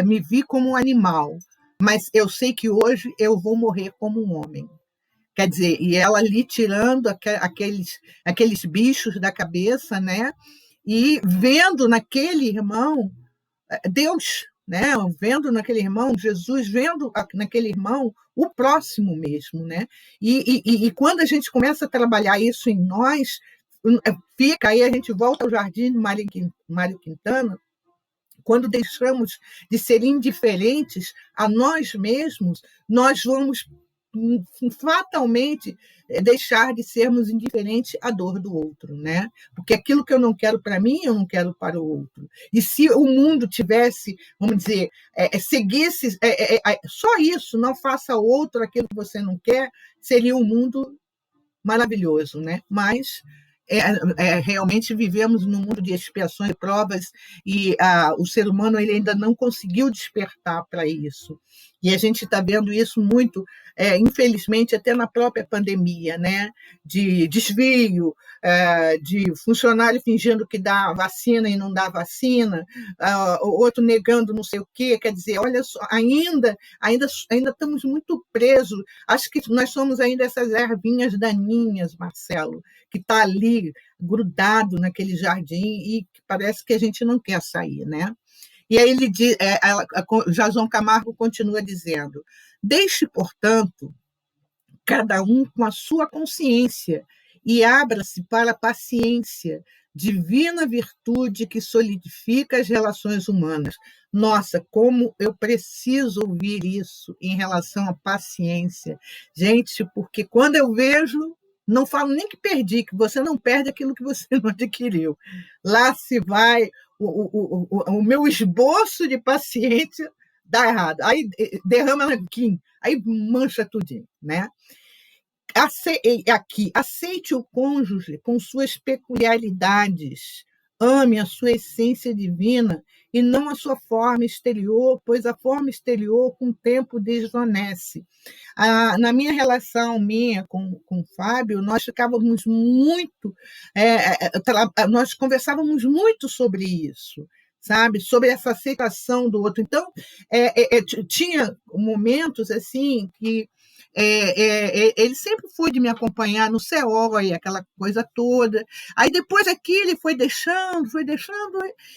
me vi como um animal, mas eu sei que hoje eu vou morrer como um homem. Quer dizer, e ela ali tirando aqueles bichos da cabeça, né? E vendo naquele irmão Deus, né? Vendo naquele irmão, Jesus vendo naquele irmão o próximo mesmo, né? E quando a gente começa a trabalhar isso em nós, fica, aí a gente volta ao jardim de Mário Quintana, quando deixamos de ser indiferentes a nós mesmos, nós vamos fatalmente deixar de sermos indiferentes à dor do outro, né? Porque aquilo que eu não quero para mim, eu não quero para o outro. E se o mundo tivesse, vamos dizer, seguisse só isso, não faça ao outro aquilo que você não quer, seria um mundo maravilhoso, né? Mas realmente vivemos num mundo de expiações e provas e o ser humano ele ainda não conseguiu despertar para isso. E a gente está vendo isso muito, infelizmente, até na própria pandemia, né? De desvio, de funcionário fingindo que dá vacina e não dá vacina, outro negando não sei o quê. Quer dizer, olha só, ainda estamos muito presos. Acho que nós somos ainda essas ervinhas daninhas, Marcelo, que está ali grudado naquele jardim e que parece que a gente não quer sair, né? E aí ele diz, Jason Camargo continua dizendo: deixe, portanto, cada um com a sua consciência e abra-se para a paciência, divina virtude que solidifica as relações humanas. Nossa, como eu preciso ouvir isso em relação à paciência. Gente, porque quando eu vejo, não falo nem que perdi, que você não perde aquilo que você não adquiriu. Lá se vai o meu esboço de paciência dá errado. Aí derrama nanquim, aí mancha tudinho, né? Aqui, aceite o cônjuge com suas peculiaridades, ame a sua essência divina e não a sua forma exterior, pois a forma exterior com o tempo desvanece. Na minha relação com o Fábio, nós ficávamos muito, nós conversávamos muito sobre isso, sabe? Sobre essa aceitação do outro. Então, tinha momentos assim que ele sempre foi de me acompanhar no CEOI, aquela coisa toda. Aí depois aqui ele foi deixando,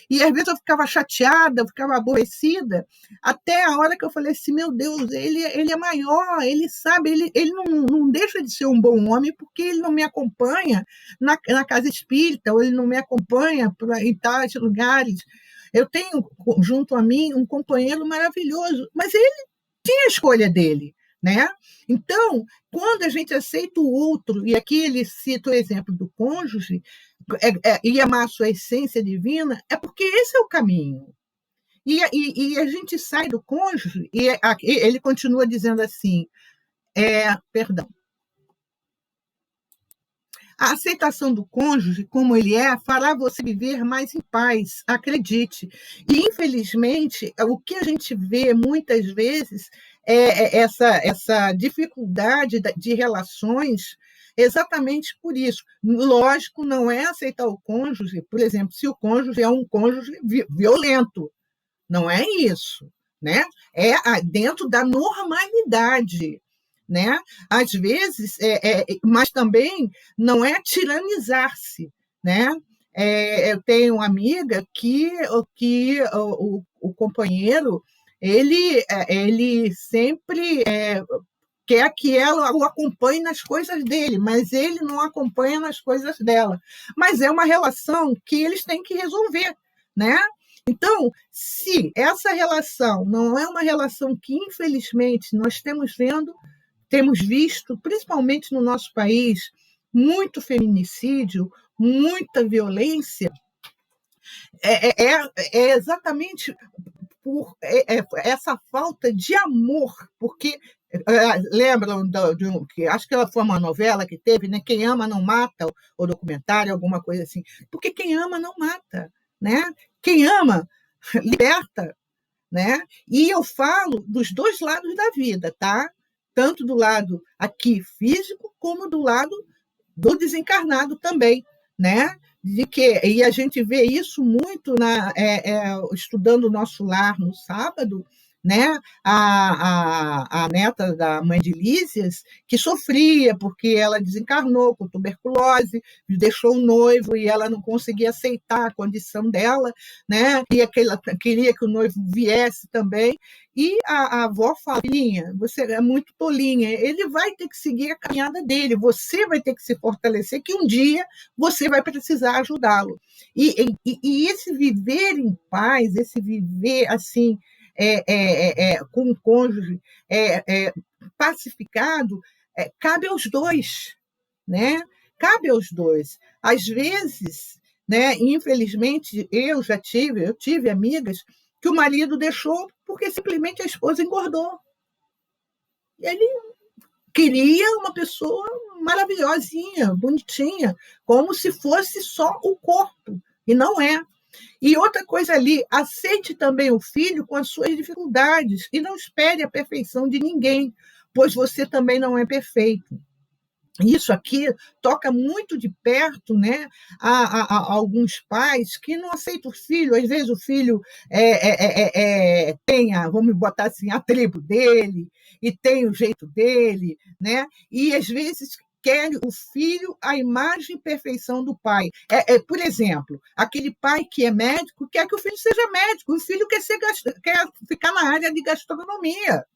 e às vezes eu ficava chateada, eu ficava aborrecida, até a hora que eu falei assim, meu Deus, ele é maior, ele sabe, ele não deixa de ser um bom homem porque ele não me acompanha na casa espírita, ou ele não me acompanha em tais lugares. Eu tenho junto a mim um companheiro maravilhoso, mas ele tinha a escolha dele, né? Então, quando a gente aceita o outro, e aqui ele cita o exemplo do cônjuge, e amar a sua essência divina, é porque esse é o caminho. E a gente sai do cônjuge, e ele continua dizendo assim, perdão, a aceitação do cônjuge, como ele fará você viver mais em paz, acredite. E, infelizmente, o que a gente vê muitas vezes é essa dificuldade de relações exatamente por isso. Lógico, não é aceitar o cônjuge, por exemplo, se o cônjuge é um cônjuge violento. Não é isso, né? É dentro da normalidade, né? Às vezes, mas também não é tiranizar-se, né? Eu tenho uma amiga que o companheiro ele sempre quer que ela o acompanhe nas coisas dele, mas ele não acompanha nas coisas dela. Mas é uma relação que eles têm que resolver, né? Então, se essa relação não é uma relação que, infelizmente, nós temos visto, principalmente no nosso país, muito feminicídio, muita violência, é exatamente por essa falta de amor, porque lembram que acho que ela foi uma novela que teve, né? Quem ama não mata, ou documentário, alguma coisa assim, porque quem ama não mata, né? Quem ama liberta, né? E eu falo dos dois lados da vida, tá? Tanto do lado aqui físico como do lado do desencarnado também, né? E a gente vê isso muito estudando o Nosso Lar no sábado, né? A neta da mãe de Lísias, que sofria porque ela desencarnou com tuberculose, deixou o noivo e ela não conseguia aceitar a condição dela, né? Queria que o noivo viesse também. E a avó fala: filhinha, você é muito tolinha, ele vai ter que seguir a caminhada dele, você vai ter que se fortalecer, que um dia você vai precisar ajudá-lo. E esse viver em paz, esse viver assim, com o cônjuge pacificado, cabe aos dois, né? Cabe aos dois. Às vezes, né, infelizmente, eu tive amigas que o marido deixou porque simplesmente a esposa engordou. Ele queria uma pessoa maravilhosinha, bonitinha, como se fosse só o corpo, e não é. E outra coisa ali, aceite também o filho com as suas dificuldades e não espere a perfeição de ninguém, pois você também não é perfeito. Isso aqui toca muito de perto, né, a alguns pais que não aceitam o filho. Às vezes o filho tem, vamos botar assim, a tribo dele e tem o jeito dele, né? E às vezes quer o filho a imagem e perfeição do pai. Por exemplo, aquele pai que é médico quer que o filho seja médico, o filho quer ficar na área de gastronomia.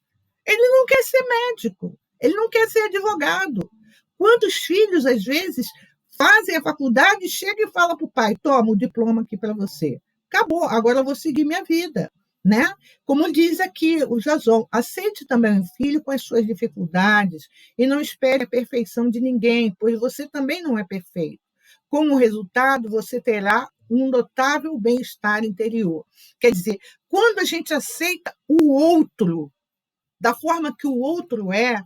Ele não quer ser médico, ele não quer ser advogado. Quantos filhos, às vezes, fazem a faculdade, chegam e falam para o pai: toma o diploma aqui para você. Acabou, agora eu vou seguir minha vida. Né? Como diz aqui o Jason, aceite também o filho com as suas dificuldades e não espere a perfeição de ninguém, pois você também não é perfeito. Como resultado, você terá um notável bem-estar interior. Quer dizer, quando a gente aceita o outro da forma que o outro é,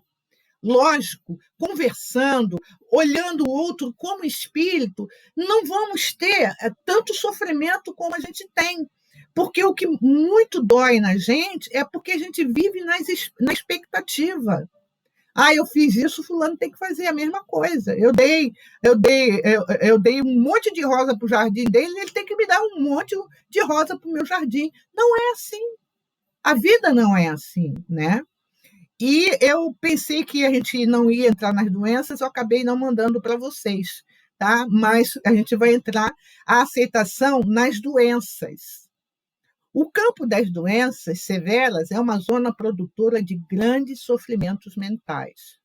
lógico, conversando, olhando o outro como espírito, não vamos ter tanto sofrimento como a gente tem. Porque o que muito dói na gente é porque a gente vive na expectativa. Eu fiz isso, fulano tem que fazer a mesma coisa. Eu dei um monte de rosa para o jardim dele, ele tem que me dar um monte de rosa para o meu jardim. Não é assim. A vida não é assim, né? E eu pensei que a gente não ia entrar nas doenças, eu acabei não mandando para vocês, tá? Mas a gente vai entrar a aceitação nas doenças. O campo das doenças severas é uma zona produtora de grandes sofrimentos mentais.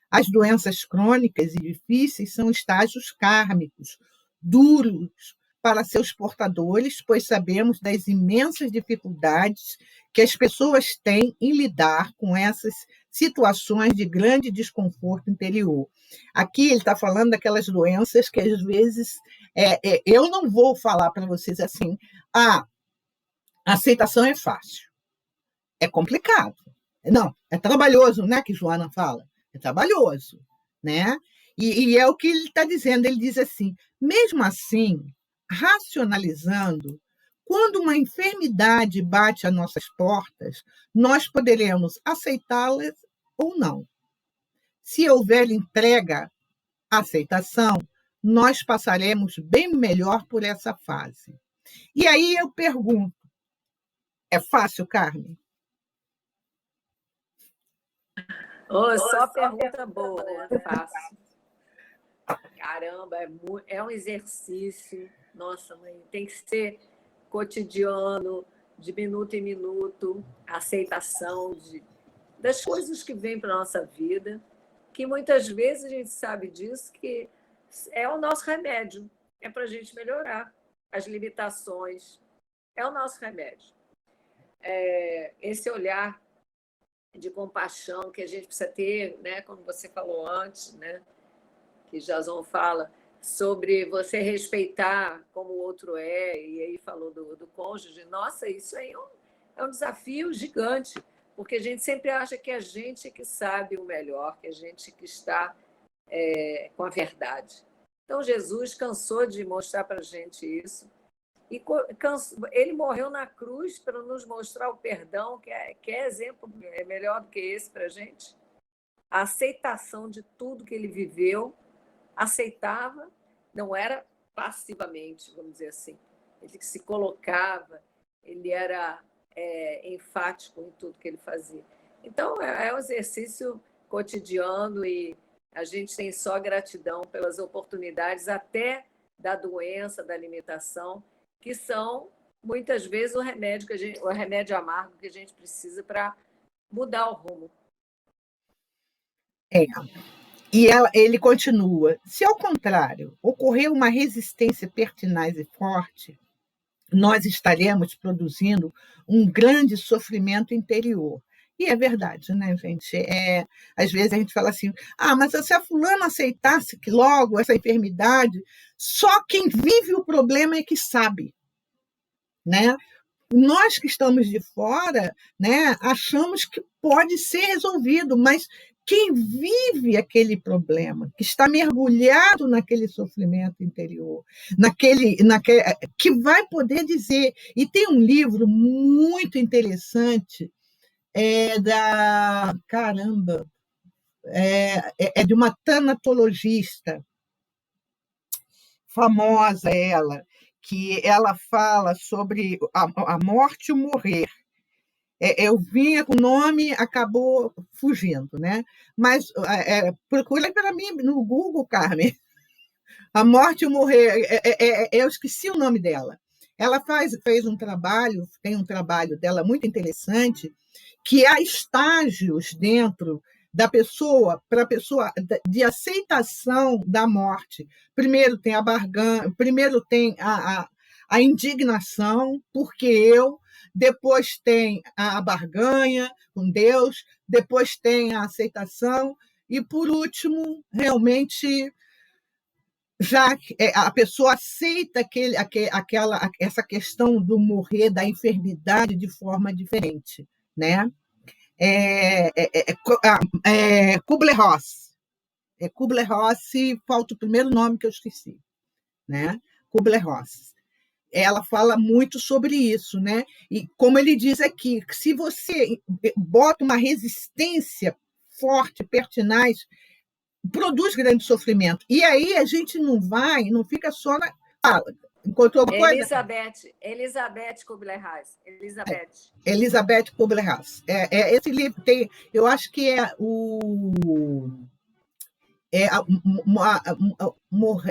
As doenças crônicas e difíceis são estágios kármicos, duros para seus portadores, pois sabemos das imensas dificuldades que as pessoas têm em lidar com essas situações de grande desconforto interior. Aqui ele está falando daquelas doenças que, às vezes, eu não vou falar para vocês assim: a aceitação é fácil, é complicado. Não, é trabalhoso, né, que Joana fala. É trabalhoso, né? E é o que ele está dizendo. Ele diz assim: mesmo assim, racionalizando, quando uma enfermidade bate às nossas portas, nós poderemos aceitá-las ou não. Se houver entrega, aceitação, nós passaremos bem melhor por essa fase. E aí eu pergunto: é fácil, Carmen? Só pergunta boa, né? Fácil. Caramba, é um exercício. Nossa, mãe, tem que ser cotidiano, de minuto em minuto, aceitação das coisas que vêm para a nossa vida, que muitas vezes a gente sabe disso, que é o nosso remédio, é para a gente melhorar as limitações, é o nosso remédio. Esse olhar de compaixão que a gente precisa ter, né, como você falou antes, né, que Jason fala sobre você respeitar como o outro e aí falou do cônjuge. Nossa, isso aí é um desafio gigante, porque a gente sempre acha que a gente que sabe o melhor, que a gente que está com a verdade. Então, Jesus cansou de mostrar para a gente isso. E ele morreu na cruz para nos mostrar o perdão, que é exemplo melhor do que esse para a gente. A aceitação de tudo que ele viveu, aceitava, não era passivamente, vamos dizer assim. Ele se colocava, ele era enfático em tudo que ele fazia. Então, é um exercício cotidiano e a gente tem só gratidão pelas oportunidades, até da doença, da limitação, que são, muitas vezes, o remédio amargo que a gente precisa para mudar o rumo. E ele continua: se ao contrário ocorrer uma resistência pertinaz e forte, nós estaremos produzindo um grande sofrimento interior. E é verdade, né, gente? Às vezes a gente fala assim, mas se a fulana aceitasse que logo essa enfermidade, só quem vive o problema é que sabe, né? Nós que estamos de fora, né, achamos que pode ser resolvido, mas quem vive aquele problema, que está mergulhado naquele sofrimento interior, que vai poder dizer. E tem um livro muito interessante, de uma tanatologista famosa, que ela fala sobre a morte e o morrer. Eu vinha com o nome, acabou fugindo, né? Mas procura para mim no Google, Carmen. A morte e o morrer. Eu esqueci o nome dela. Ela fez um trabalho, tem um trabalho dela muito interessante, que há estágios dentro da pessoa, para a pessoa, de aceitação da morte. Primeiro tem a barganha, primeiro tem a indignação, porque depois tem a barganha com Deus, depois tem a aceitação, e, por último, realmente, já a pessoa aceita essa questão do morrer, da enfermidade, de forma diferente, né? Kubler-Ross. Kubler-Ross, falta o primeiro nome que eu esqueci, né? Kubler-Ross. Ela fala muito sobre isso, né? E como ele diz aqui, se você bota uma resistência forte, pertinaz, produz grande sofrimento. E aí a gente não fica só na... Encontrou alguma coisa? Elizabeth Kubler-Ross. Elizabeth Kubler-Ross. Esse livro tem, eu acho que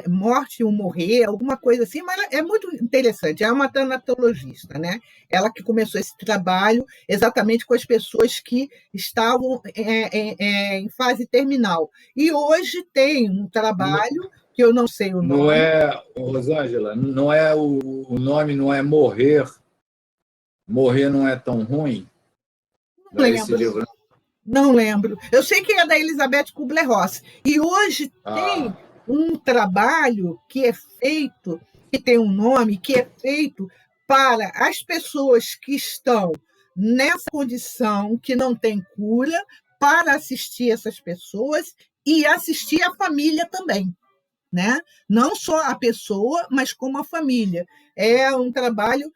morte e o morrer, alguma coisa assim, mas é muito interessante. É uma tanatologista, né? Ela que começou esse trabalho exatamente com as pessoas que estavam em fase terminal. E hoje tem um trabalho que eu não sei o nome. Não é, Rosângela, não é o nome, não é morrer. Morrer não é tão ruim? Não lembro. Não lembro. Eu sei que é da Elizabeth Kubler-Ross. E hoje tem um trabalho que é feito, que tem um nome, que é feito para as pessoas que estão nessa condição, que não tem cura, para assistir essas pessoas e assistir a família também, né? Não só a pessoa, mas como a família. É um trabalho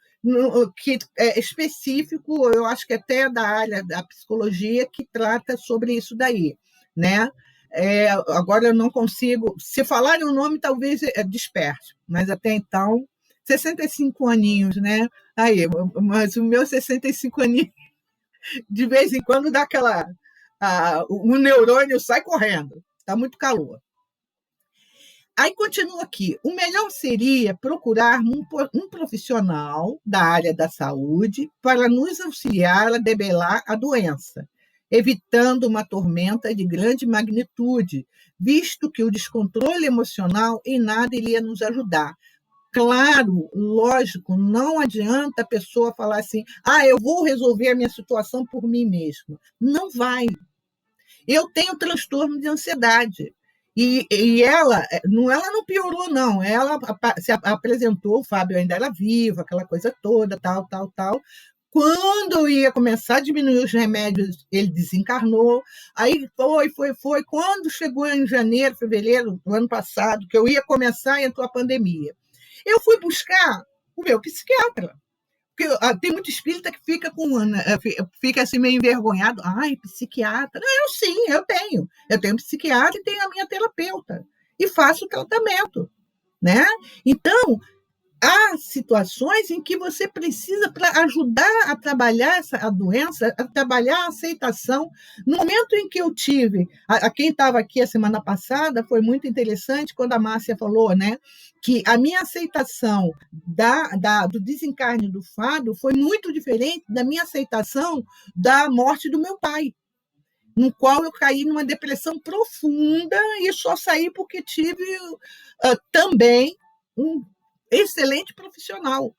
que é específico, eu acho que até da área da psicologia, que trata sobre isso daí, né? Agora eu não consigo... Se falarem o nome, talvez desperte, mas até então, 65 aninhos, né? Aí, mas o meu 65 aninhos, de vez em quando, dá aquela... o neurônio sai correndo, está muito calor. Aí continua aqui: o melhor seria procurar um profissional da área da saúde para nos auxiliar a debelar a doença, evitando uma tormenta de grande magnitude, visto que o descontrole emocional em nada iria nos ajudar. Claro, lógico, não adianta a pessoa falar assim, eu vou resolver a minha situação por mim mesma. Não vai. Eu tenho transtorno de ansiedade. E ela não piorou, não. Ela se apresentou, o Fábio ainda era vivo, aquela coisa toda, tal. Quando eu ia começar a diminuir os remédios, ele desencarnou. Aí foi. Quando chegou em janeiro, fevereiro do ano passado, que eu ia começar, entrou a pandemia. Eu fui buscar o meu psiquiatra. Porque tem muito espírita que fica assim meio envergonhado. Psiquiatra. Eu tenho. Eu tenho psiquiatra e tenho a minha terapeuta. E faço tratamento, né? Então, há situações em que você precisa, para ajudar a trabalhar a doença, a trabalhar a aceitação. No momento em que eu tive, a quem estava aqui a semana passada, foi muito interessante quando a Márcia falou, né, que a minha aceitação do desencarne do Fábio foi muito diferente da minha aceitação da morte do meu pai, no qual eu caí numa depressão profunda e só saí porque tive também um excelente profissional,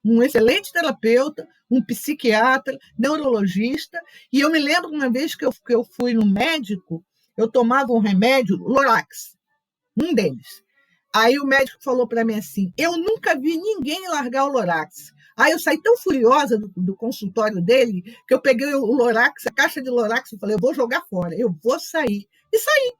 um excelente terapeuta, um psiquiatra, neurologista. E eu me lembro uma vez que eu fui no médico, eu tomava um remédio, Lorax, um deles. Aí o médico falou para mim assim, eu nunca vi ninguém largar o Lorax. Aí eu saí tão furiosa do consultório dele, que eu peguei o Lorax, a caixa de Lorax, e falei, eu vou jogar fora, eu vou sair. E saí,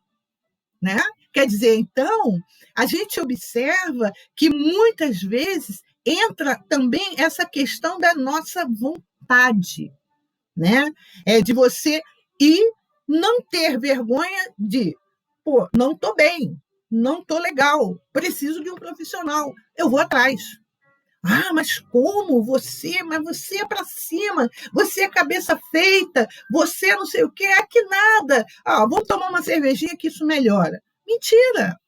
né? Quer dizer, então, a gente observa que muitas vezes entra também essa questão da nossa vontade, né? De você ir não ter vergonha de, pô, não estou bem, não estou legal, preciso de um profissional, eu vou atrás. Ah, mas como? Mas você é para cima, você é cabeça feita, você não sei o quê, é que nada. Ah, vamos tomar uma cervejinha que isso melhora. Mentira!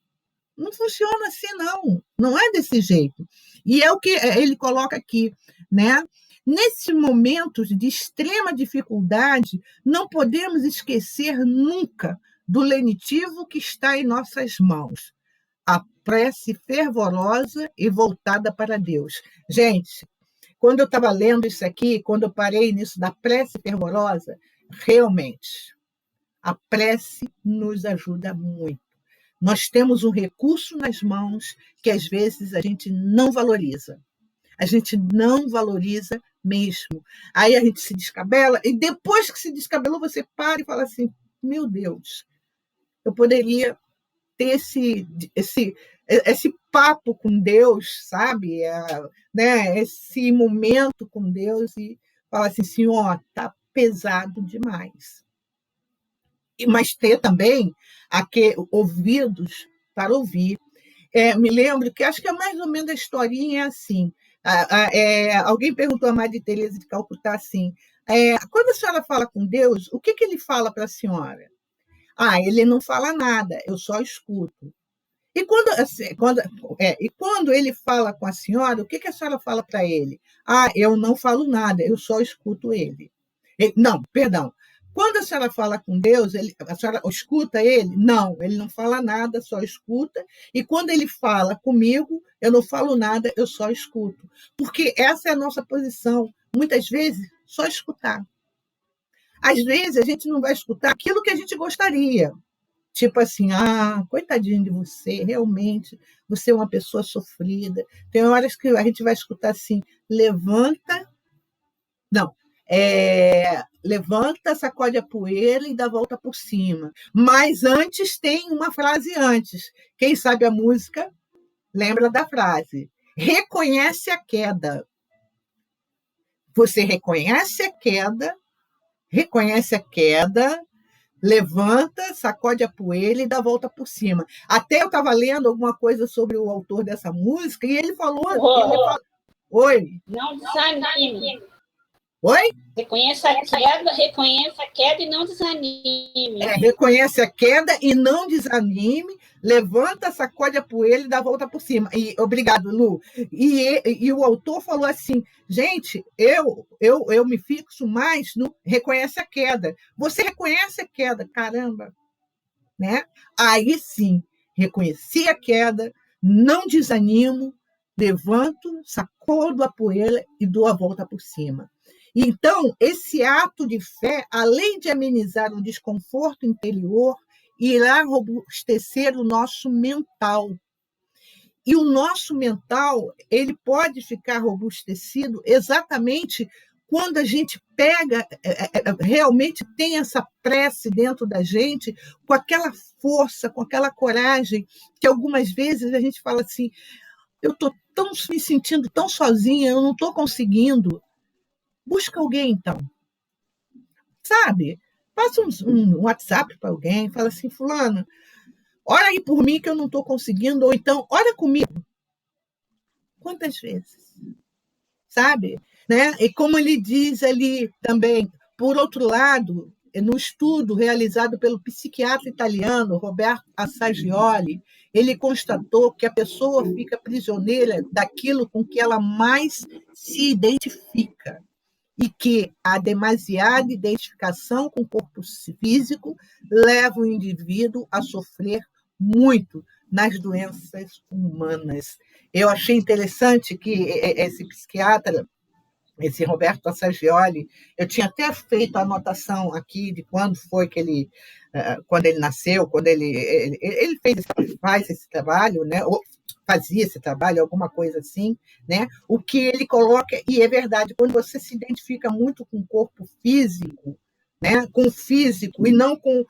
Não funciona assim, não. Não é desse jeito. E é o que ele coloca aqui, né? Nesses momentos de extrema dificuldade, não podemos esquecer nunca do lenitivo que está em nossas mãos. A prece fervorosa e voltada para Deus. Gente, quando eu estava lendo isso aqui, quando eu parei nisso da prece fervorosa, realmente, a prece nos ajuda muito. Nós temos um recurso nas mãos que, às vezes, a gente não valoriza. A gente não valoriza mesmo. Aí a gente se descabela, e depois que se descabelou, você para e fala assim, meu Deus, eu poderia ter esse papo com Deus, sabe? Né? Esse momento com Deus e falar assim, Senhor, está pesado demais. Mas ter também ouvidos para ouvir. Me lembro que acho que é mais ou menos a historinha assim. Alguém perguntou a Madre Teresa de Calcutá assim, quando a senhora fala com Deus, o que ele fala para a senhora? Ele não fala nada, eu só escuto. E quando ele fala com a senhora, o que a senhora fala para ele? Eu não falo nada, eu só escuto ele. Não, perdão. Quando a senhora fala com Deus, a senhora escuta ele? Não, ele não fala nada, só escuta. E quando ele fala comigo, eu não falo nada, eu só escuto. Porque essa é a nossa posição. Muitas vezes, só escutar. Às vezes, a gente não vai escutar aquilo que a gente gostaria. Tipo assim, coitadinho de você, realmente, você é uma pessoa sofrida. Tem horas que a gente vai escutar assim, levanta, sacode a poeira e dá a volta por cima. Mas antes tem uma frase antes. Quem sabe a música, lembra da frase. Reconhece a queda. Você reconhece a queda, levanta, sacode a poeira e dá a volta por cima. Até eu estava lendo alguma coisa sobre o autor dessa música e ele falou... Oi? Não desanime. Oi? Reconheça a queda e não desanime. Reconhece a queda e não desanime, levanta, sacode a poeira e dá a volta por cima. Obrigado, Lu. E o autor falou assim, gente, eu me fixo mais no reconhece a queda. Você reconhece a queda, caramba. Né? Aí sim, reconheci a queda, não desanimo, levanto, sacodo a poeira e dou a volta por cima. Então, esse ato de fé, além de amenizar o desconforto interior, irá robustecer o nosso mental. E o nosso mental, ele pode ficar robustecido exatamente quando a gente pega, realmente tem essa prece dentro da gente, com aquela força, com aquela coragem, que algumas vezes a gente fala assim, eu estou me sentindo tão sozinha, eu não estou conseguindo. Busca alguém, então. Sabe? Passa um WhatsApp para alguém, fala assim, fulano, ora aí por mim que eu não estou conseguindo, ou então, ora comigo. Quantas vezes? Sabe? Né? E como ele diz ali também, por outro lado, no estudo realizado pelo psiquiatra italiano Roberto Assagioli, ele constatou que a pessoa fica prisioneira daquilo com que ela mais se identifica e que a demasiada identificação com o corpo físico leva o indivíduo a sofrer muito nas doenças humanas. Eu achei interessante que esse psiquiatra, esse Roberto Assagioli, eu tinha até feito a anotação aqui de quando foi que quando ele nasceu, quando ele faz esse trabalho, né? Ou fazia esse trabalho, alguma coisa assim, né? O que ele coloca, e é verdade, quando você se identifica muito com o corpo físico, né, com o físico e não com...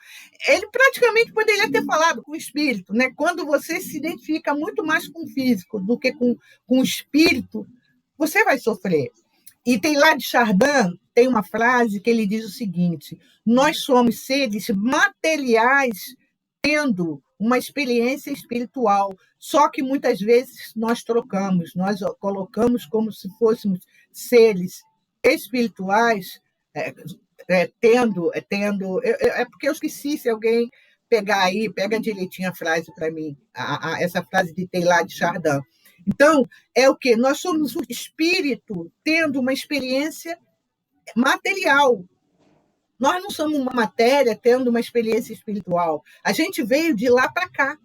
Ele praticamente poderia ter falado com o espírito, né? Quando você se identifica muito mais com o físico do que com o espírito, você vai sofrer. E tem lá de Chardin, tem uma frase que ele diz o seguinte: nós somos seres materiais tendo uma experiência espiritual, só que muitas vezes nós trocamos, nós colocamos como se fôssemos seres espirituais, tendo... É porque eu esqueci, se alguém pegar aí, pega direitinho a frase para mim, essa frase de Teilhard de Chardin. Então, é o quê? Nós somos o espírito tendo uma experiência material. Nós não somos uma matéria tendo uma experiência espiritual. A gente veio de lá para cá.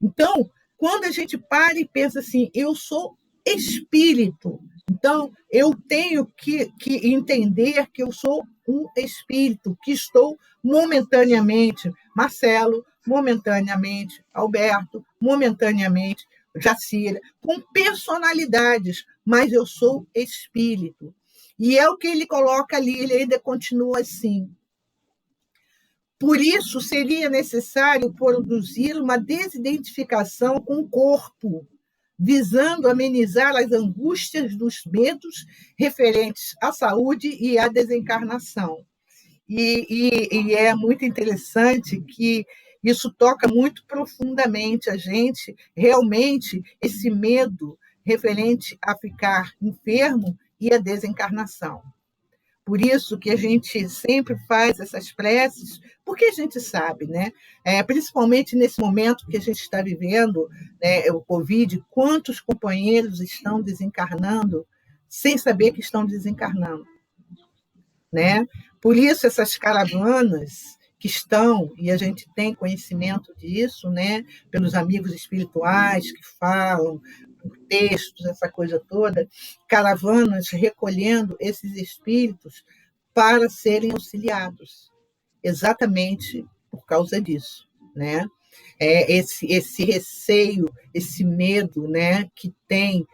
Então, quando a gente para e pensa assim, eu sou espírito, então eu tenho que entender que eu sou um espírito, que estou momentaneamente, Marcelo, momentaneamente, Alberto, momentaneamente, Jacira, com personalidades, mas eu sou espírito. E é o que ele coloca ali, ele ainda continua assim. Por isso, seria necessário produzir uma desidentificação com o corpo, visando amenizar as angústias dos medos referentes à saúde e à desencarnação. E é muito interessante que isso toca muito profundamente a gente, realmente, esse medo referente a ficar enfermo e a desencarnação. Por isso que a gente sempre faz essas preces, porque a gente sabe, né? Principalmente nesse momento que a gente está vivendo, né, o Covid, quantos companheiros estão desencarnando sem saber que estão desencarnando, né? Por isso, essas caravanas que estão, e a gente tem conhecimento disso, né, pelos amigos espirituais que falam, por textos, essa coisa toda, caravanas recolhendo esses espíritos para serem auxiliados, exatamente por causa disso, né? Esse receio, esse medo, né, que tem,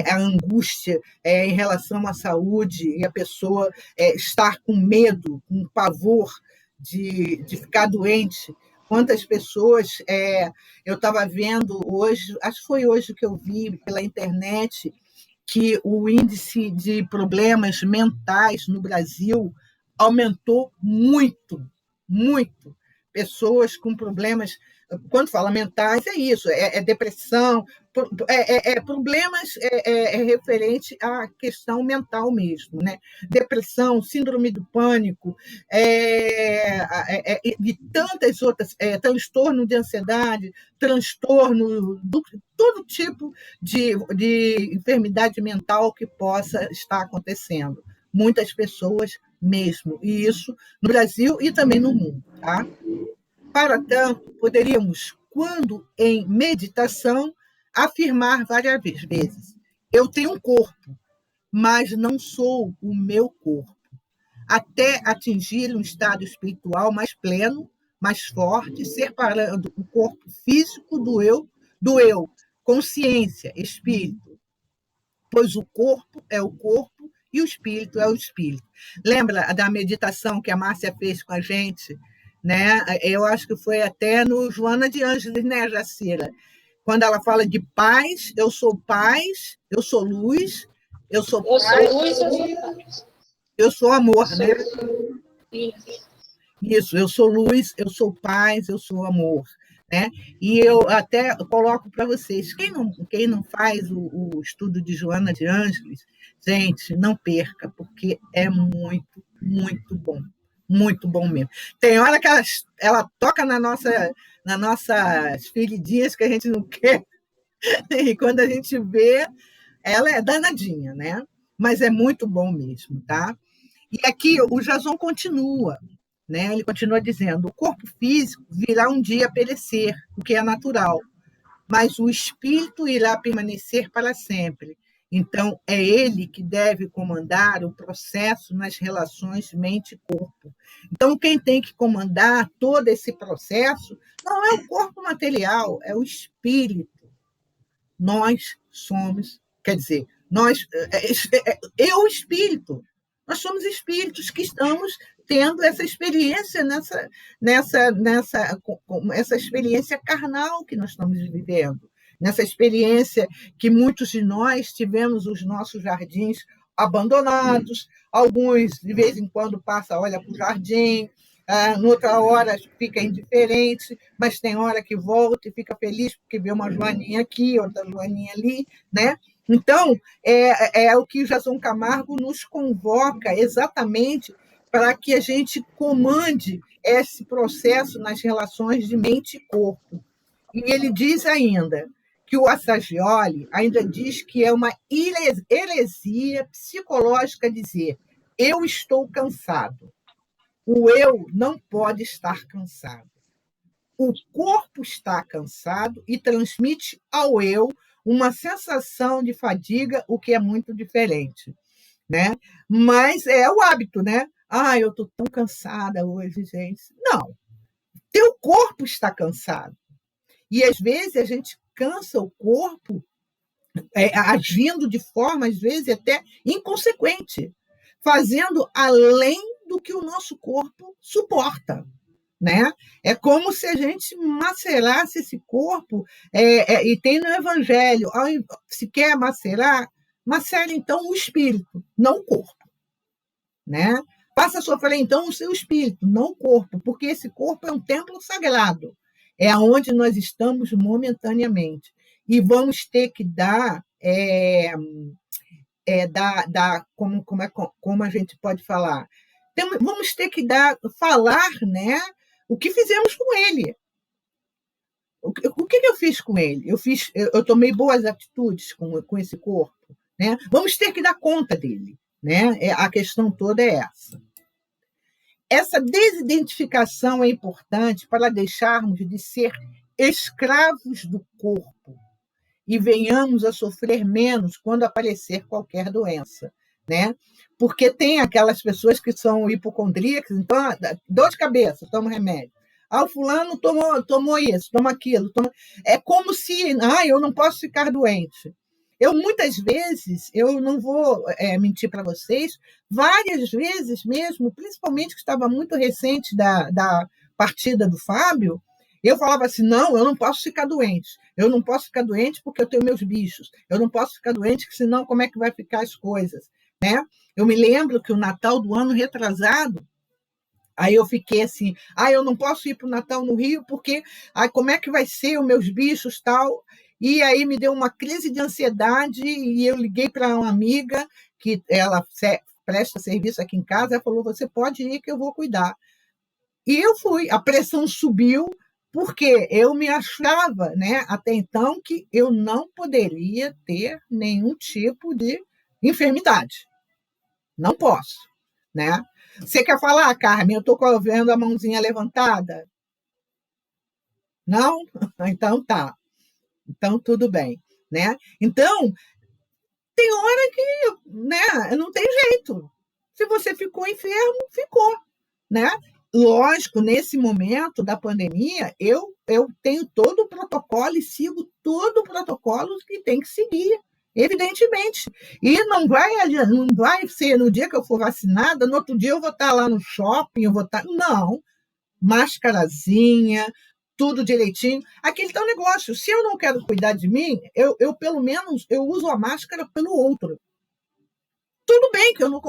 a angústia em relação à saúde, e a pessoa estar com medo, com pavor de ficar doente. Quantas pessoas... eu estava vendo hoje, acho que foi hoje que eu vi pela internet, que o índice de problemas mentais no Brasil aumentou muito, muito. Pessoas com problemas, quando fala mentais, é isso, é depressão, problemas referente à questão mental mesmo, né? Depressão, síndrome do pânico, e tantas outras, transtorno de ansiedade, transtorno, todo tipo de enfermidade mental que possa estar acontecendo. Muitas pessoas mesmo, e isso no Brasil e também no mundo, tá? Para tanto, poderíamos, quando em meditação, afirmar várias vezes: eu tenho um corpo, mas não sou o meu corpo, até atingir um estado espiritual mais pleno, mais forte, separando o corpo físico do eu, consciência, espírito, pois o corpo é o corpo e o espírito é o espírito. Lembra da meditação que a Márcia fez com a gente? Né? Eu acho que foi até no Joana de Ângeles, né, Jacira? Quando ela fala de paz, eu sou luz, eu sou paz, eu sou amor, né? Isso, eu sou luz, eu sou paz, eu sou amor. né? E eu até coloco para vocês, quem não faz o estudo de Joana de Ângeles, gente, não perca, porque é muito, muito bom mesmo. Tem hora que ela toca nas nossas feridinhas que a gente não quer, e quando a gente vê, ela é danadinha, né? Mas é muito bom mesmo, tá? E aqui o Jason continua, né? Ele continua dizendo: o corpo físico virá um dia perecer, o que é natural, mas o espírito irá permanecer para sempre. Então, é ele que deve comandar o processo nas relações mente-corpo. Então, quem tem que comandar todo esse processo não é o corpo material, é o espírito. Nós somos, quer dizer, eu, o espírito, nós somos espíritos que estamos tendo essa experiência essa experiência carnal que nós estamos vivendo, nessa experiência que muitos de nós tivemos os nossos jardins abandonados, alguns de vez em quando passa, olha para o jardim, noutra hora fica indiferente, mas tem hora que volta e fica feliz porque vê uma joaninha aqui, outra joaninha ali, né? Então, é o que o Jason Camargo nos convoca exatamente para que a gente comande esse processo nas relações de mente e corpo. E ele diz ainda que o Assagioli ainda diz que é uma heresia psicológica dizer eu estou cansado. O eu não pode estar cansado. O corpo está cansado e transmite ao eu uma sensação de fadiga, o que é muito diferente, né? Mas é o hábito, né? Eu estou tão cansada hoje, gente. Não, teu corpo está cansado. E, às vezes, a gente cansa o corpo agindo de forma, às vezes, até inconsequente, fazendo além do que o nosso corpo suporta, né? É como se a gente macerasse esse corpo, e tem no Evangelho, se quer macerar, macera então o espírito, não o corpo, né? Passa a sofrer então o seu espírito, não o corpo, porque esse corpo é um templo sagrado, é onde nós estamos momentaneamente, e vamos ter que dar como a gente pode falar, vamos ter que falar, né, o que fizemos com ele. O que eu fiz com ele? Eu tomei boas atitudes com esse corpo, né? Vamos ter que dar conta dele, né? A questão toda é essa. Essa desidentificação é importante para deixarmos de ser escravos do corpo e venhamos a sofrer menos quando aparecer qualquer doença, né? Porque tem aquelas pessoas que são hipocondríacas, então, dor de cabeça, toma remédio. O fulano tomou isso, toma aquilo. É como se, eu não posso ficar doente. Muitas vezes, eu não vou mentir para vocês, várias vezes mesmo, principalmente que estava muito recente da partida do Fábio, eu falava assim, não, eu não posso ficar doente. Eu não posso ficar doente porque eu tenho meus bichos. Eu não posso ficar doente, porque senão como é que vai ficar as coisas, né? Eu me lembro que o Natal do ano retrasado, aí eu fiquei assim, eu não posso ir para o Natal no Rio porque como é que vai ser os meus bichos tal? E aí me deu uma crise de ansiedade e eu liguei para uma amiga que ela presta serviço aqui em casa, ela falou, você pode ir que eu vou cuidar. E eu fui, a pressão subiu, porque eu me achava, né, até então, que eu não poderia ter nenhum tipo de enfermidade. Não posso, né? Você quer falar, Carmen? Eu estou vendo a mãozinha levantada? Não? Então tá. Então tudo bem, né? Então, tem hora que, né, não tem jeito. Se você ficou enfermo, ficou, né? Lógico, nesse momento da pandemia, eu tenho todo o protocolo e sigo todo o protocolo que tem que seguir, evidentemente. E não vai ser no dia que eu for vacinada, no outro dia eu vou estar lá no shopping, Não, máscarazinha, tudo direitinho. Aquele tal negócio, se eu não quero cuidar de mim, eu pelo menos, eu uso a máscara pelo outro. Tudo bem que eu não...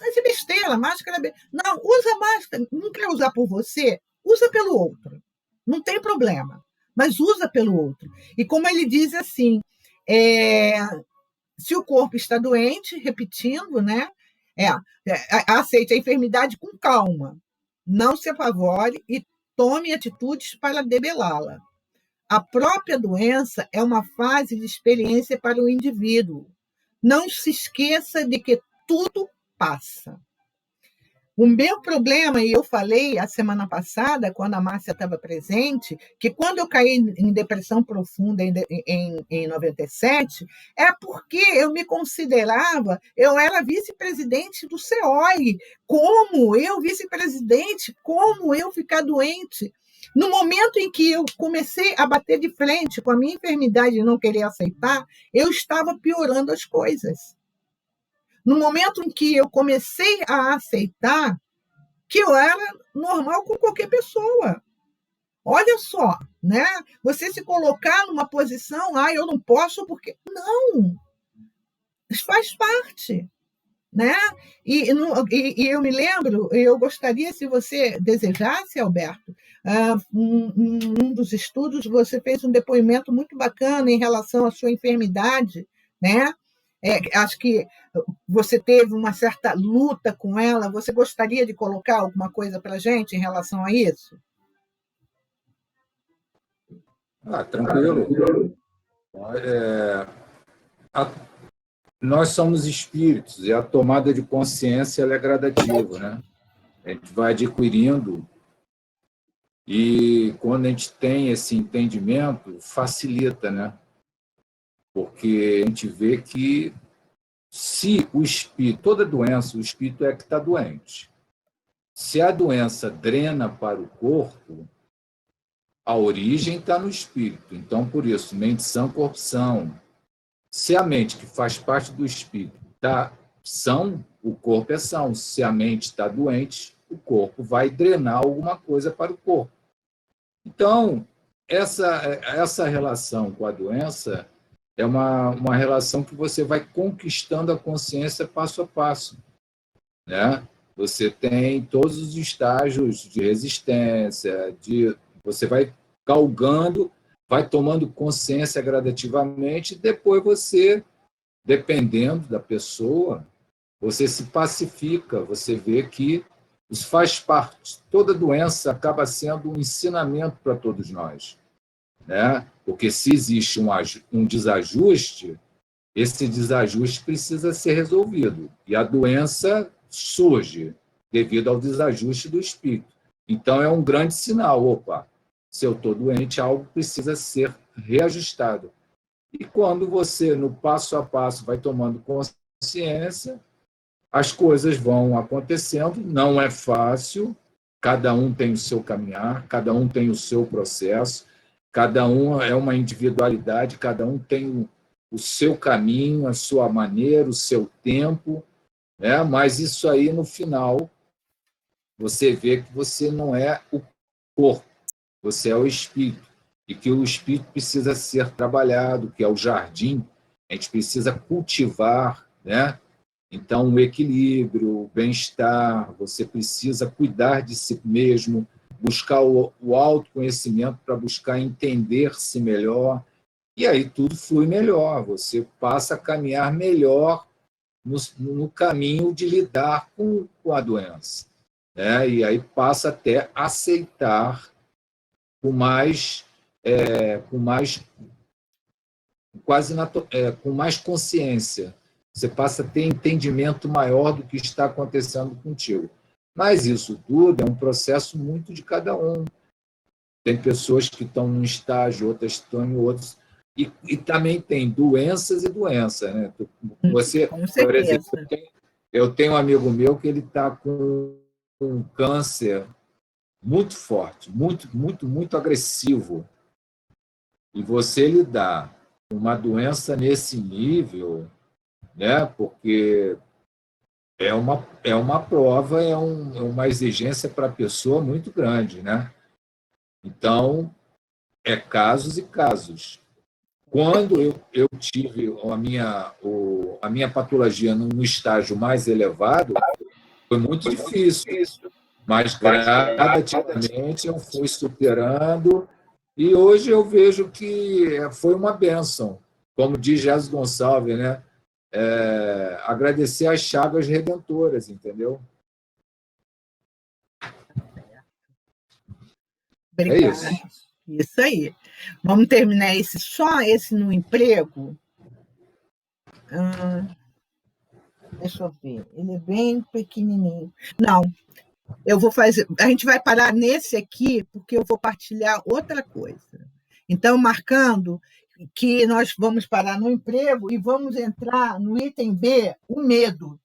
essa besteira, máscara... Não, usa máscara. Não quer usar por você? Usa pelo outro. Não tem problema. mas usa pelo outro. E como ele diz assim, se o corpo está doente, repetindo, né, aceite a enfermidade com calma, não se apavore e tome atitudes para debelá-la. A própria doença é uma fase de experiência para o indivíduo. Não se esqueça de que tudo passa. O meu problema, e eu falei a semana passada, quando a Márcia estava presente, que quando eu caí em depressão profunda em 97, é porque eu me considerava, eu era vice-presidente do CEOI. Como eu, vice-presidente, como eu ficar doente? No momento em que eu comecei a bater de frente com a minha enfermidade e não querer aceitar, eu estava piorando as coisas. No momento em que eu comecei a aceitar que eu era normal com qualquer pessoa. Olha só, né? Você se colocar numa posição, eu não posso porque... Não! Isso faz parte. Né? E eu me lembro, eu gostaria, se você desejasse, Alberto, um dos estudos, você fez um depoimento muito bacana em relação à sua enfermidade, né? Acho que você teve uma certa luta com ela. Você gostaria de colocar alguma coisa para a gente em relação a isso? Tranquilo. Nós somos espíritos e a tomada de consciência ela é gradativa, né? A gente vai adquirindo e quando a gente tem esse entendimento, facilita, né? Porque a gente vê que se o espírito, toda doença, o espírito é que está doente. Se a doença drena para o corpo, a origem está no espírito. Então, por isso, mente sã, corpo são. Se a mente, que faz parte do espírito, está são, o corpo é são. Se a mente está doente, o corpo vai drenar alguma coisa para o corpo. Então, essa relação com a doença é uma relação que você vai conquistando a consciência passo a passo, né? Você tem todos os estágios de resistência, você vai galgando, vai tomando consciência gradativamente, e depois você, dependendo da pessoa, você se pacifica, você vê que isso faz parte. Toda doença acaba sendo um ensinamento para todos nós, né? Porque se existe um desajuste, esse desajuste precisa ser resolvido. E a doença surge devido ao desajuste do espírito. Então, é um grande sinal. Opa, se eu estou doente, algo precisa ser reajustado. E quando você, no passo a passo, vai tomando consciência, as coisas vão acontecendo. Não é fácil, cada um tem o seu caminhar, cada um tem o seu processo, cada um é uma individualidade, cada um tem o seu caminho, a sua maneira, o seu tempo, né? Mas isso aí, no final, você vê que você não é o corpo, você é o espírito, e que o espírito precisa ser trabalhado, que é o jardim, a gente precisa cultivar, né? Então, o equilíbrio, o bem-estar, você precisa cuidar de si mesmo, buscar o autoconhecimento para buscar entender-se melhor, e aí tudo flui melhor, você passa a caminhar melhor no caminho de lidar com a doença, né? E aí passa até a aceitar com mais consciência. Você passa a ter entendimento maior do que está acontecendo contigo. Mas isso tudo é um processo muito de cada um. Tem pessoas que estão num estágio, outras estão em outros. E também tem doenças e doenças, né? Você, por exemplo, eu tenho um amigo meu que ele está com um câncer muito forte, muito agressivo. E você lidar com uma doença nesse nível, né? Porque é uma prova, uma exigência para a pessoa muito grande, né? Então, é casos e casos. Quando eu tive a minha patologia no estágio mais elevado, foi muito difícil, mas gradativamente eu fui superando E hoje eu vejo que foi uma bênção, como diz Jesus Gonçalves, né? Agradecer as chagas redentoras, entendeu? Obrigada. É isso. Isso aí. Vamos terminar só esse no emprego. Deixa eu ver. Ele é bem pequenininho. Não, eu vou fazer. A gente vai parar nesse aqui, porque eu vou partilhar outra coisa. Então, marcando que nós vamos parar no emprego e vamos entrar no item B, o medo.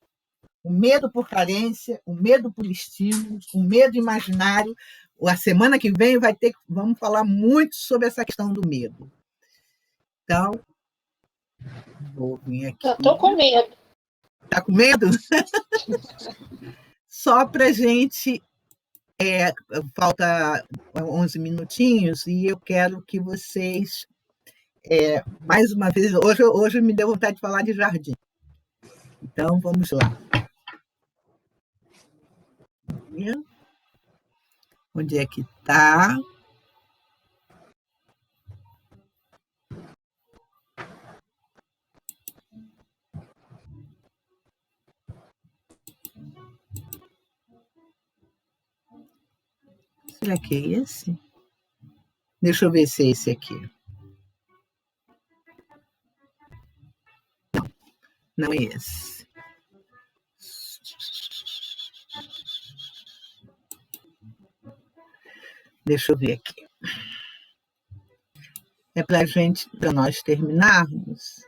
O medo por carência, o medo por estímulos, o medo imaginário. A semana que vem vamos falar muito sobre essa questão do medo. Então, vou vir aqui. Eu estou com medo. Está com medo? Só para a gente... falta 11 minutinhos e eu quero que vocês, mais uma vez, hoje me deu vontade de falar de jardim. Então, vamos lá. Onde é que está? Será que é esse? Deixa eu ver se é esse aqui. Não, não é esse. Deixa eu ver aqui. É para nós terminarmos.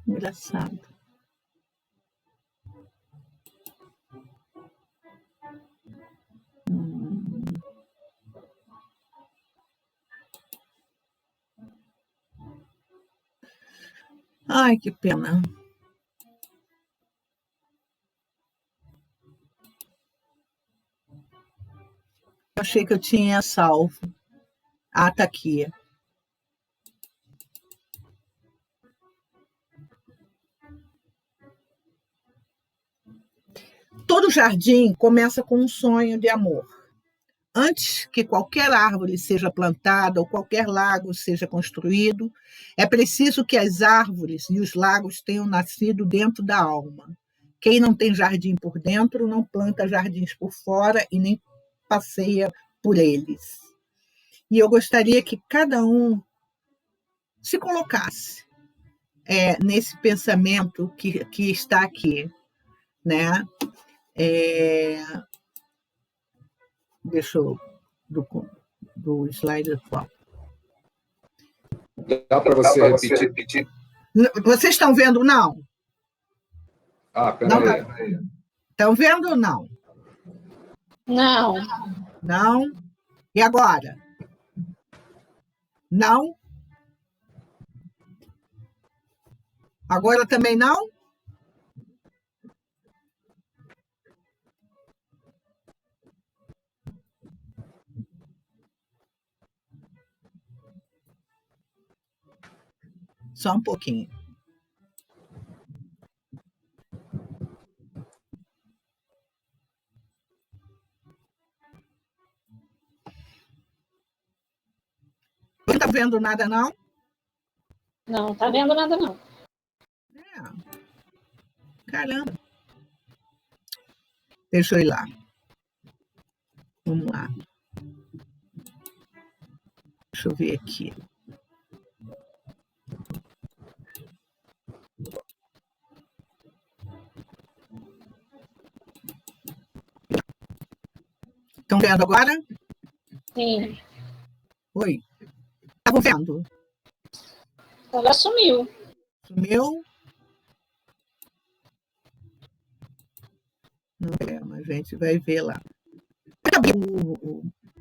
Engraçado. Ai, que pena. Achei que eu tinha salvo. Ah, tá aqui. Todo jardim começa com um sonho de amor. Antes que qualquer árvore seja plantada ou qualquer lago seja construído, é preciso que as árvores e os lagos tenham nascido dentro da alma. Quem não tem jardim por dentro não planta jardins por fora e nem passeia por eles. E eu gostaria que cada um se colocasse nesse pensamento que está aqui, né? Deixa eu do slide atual. Dá para você repetir? Vocês estão vendo, não? Peraí. Estão vendo ou não? Não. Não? E agora? Não? Agora também não? Só um pouquinho. Não está vendo nada, não? Não está vendo nada, não. Caramba. Deixa eu ir lá. Vamos lá. Deixa eu ver aqui. Estão vendo agora? Sim. Oi. Estavam vendo? Ela sumiu. Sumiu? Não é, mas a gente vai ver lá.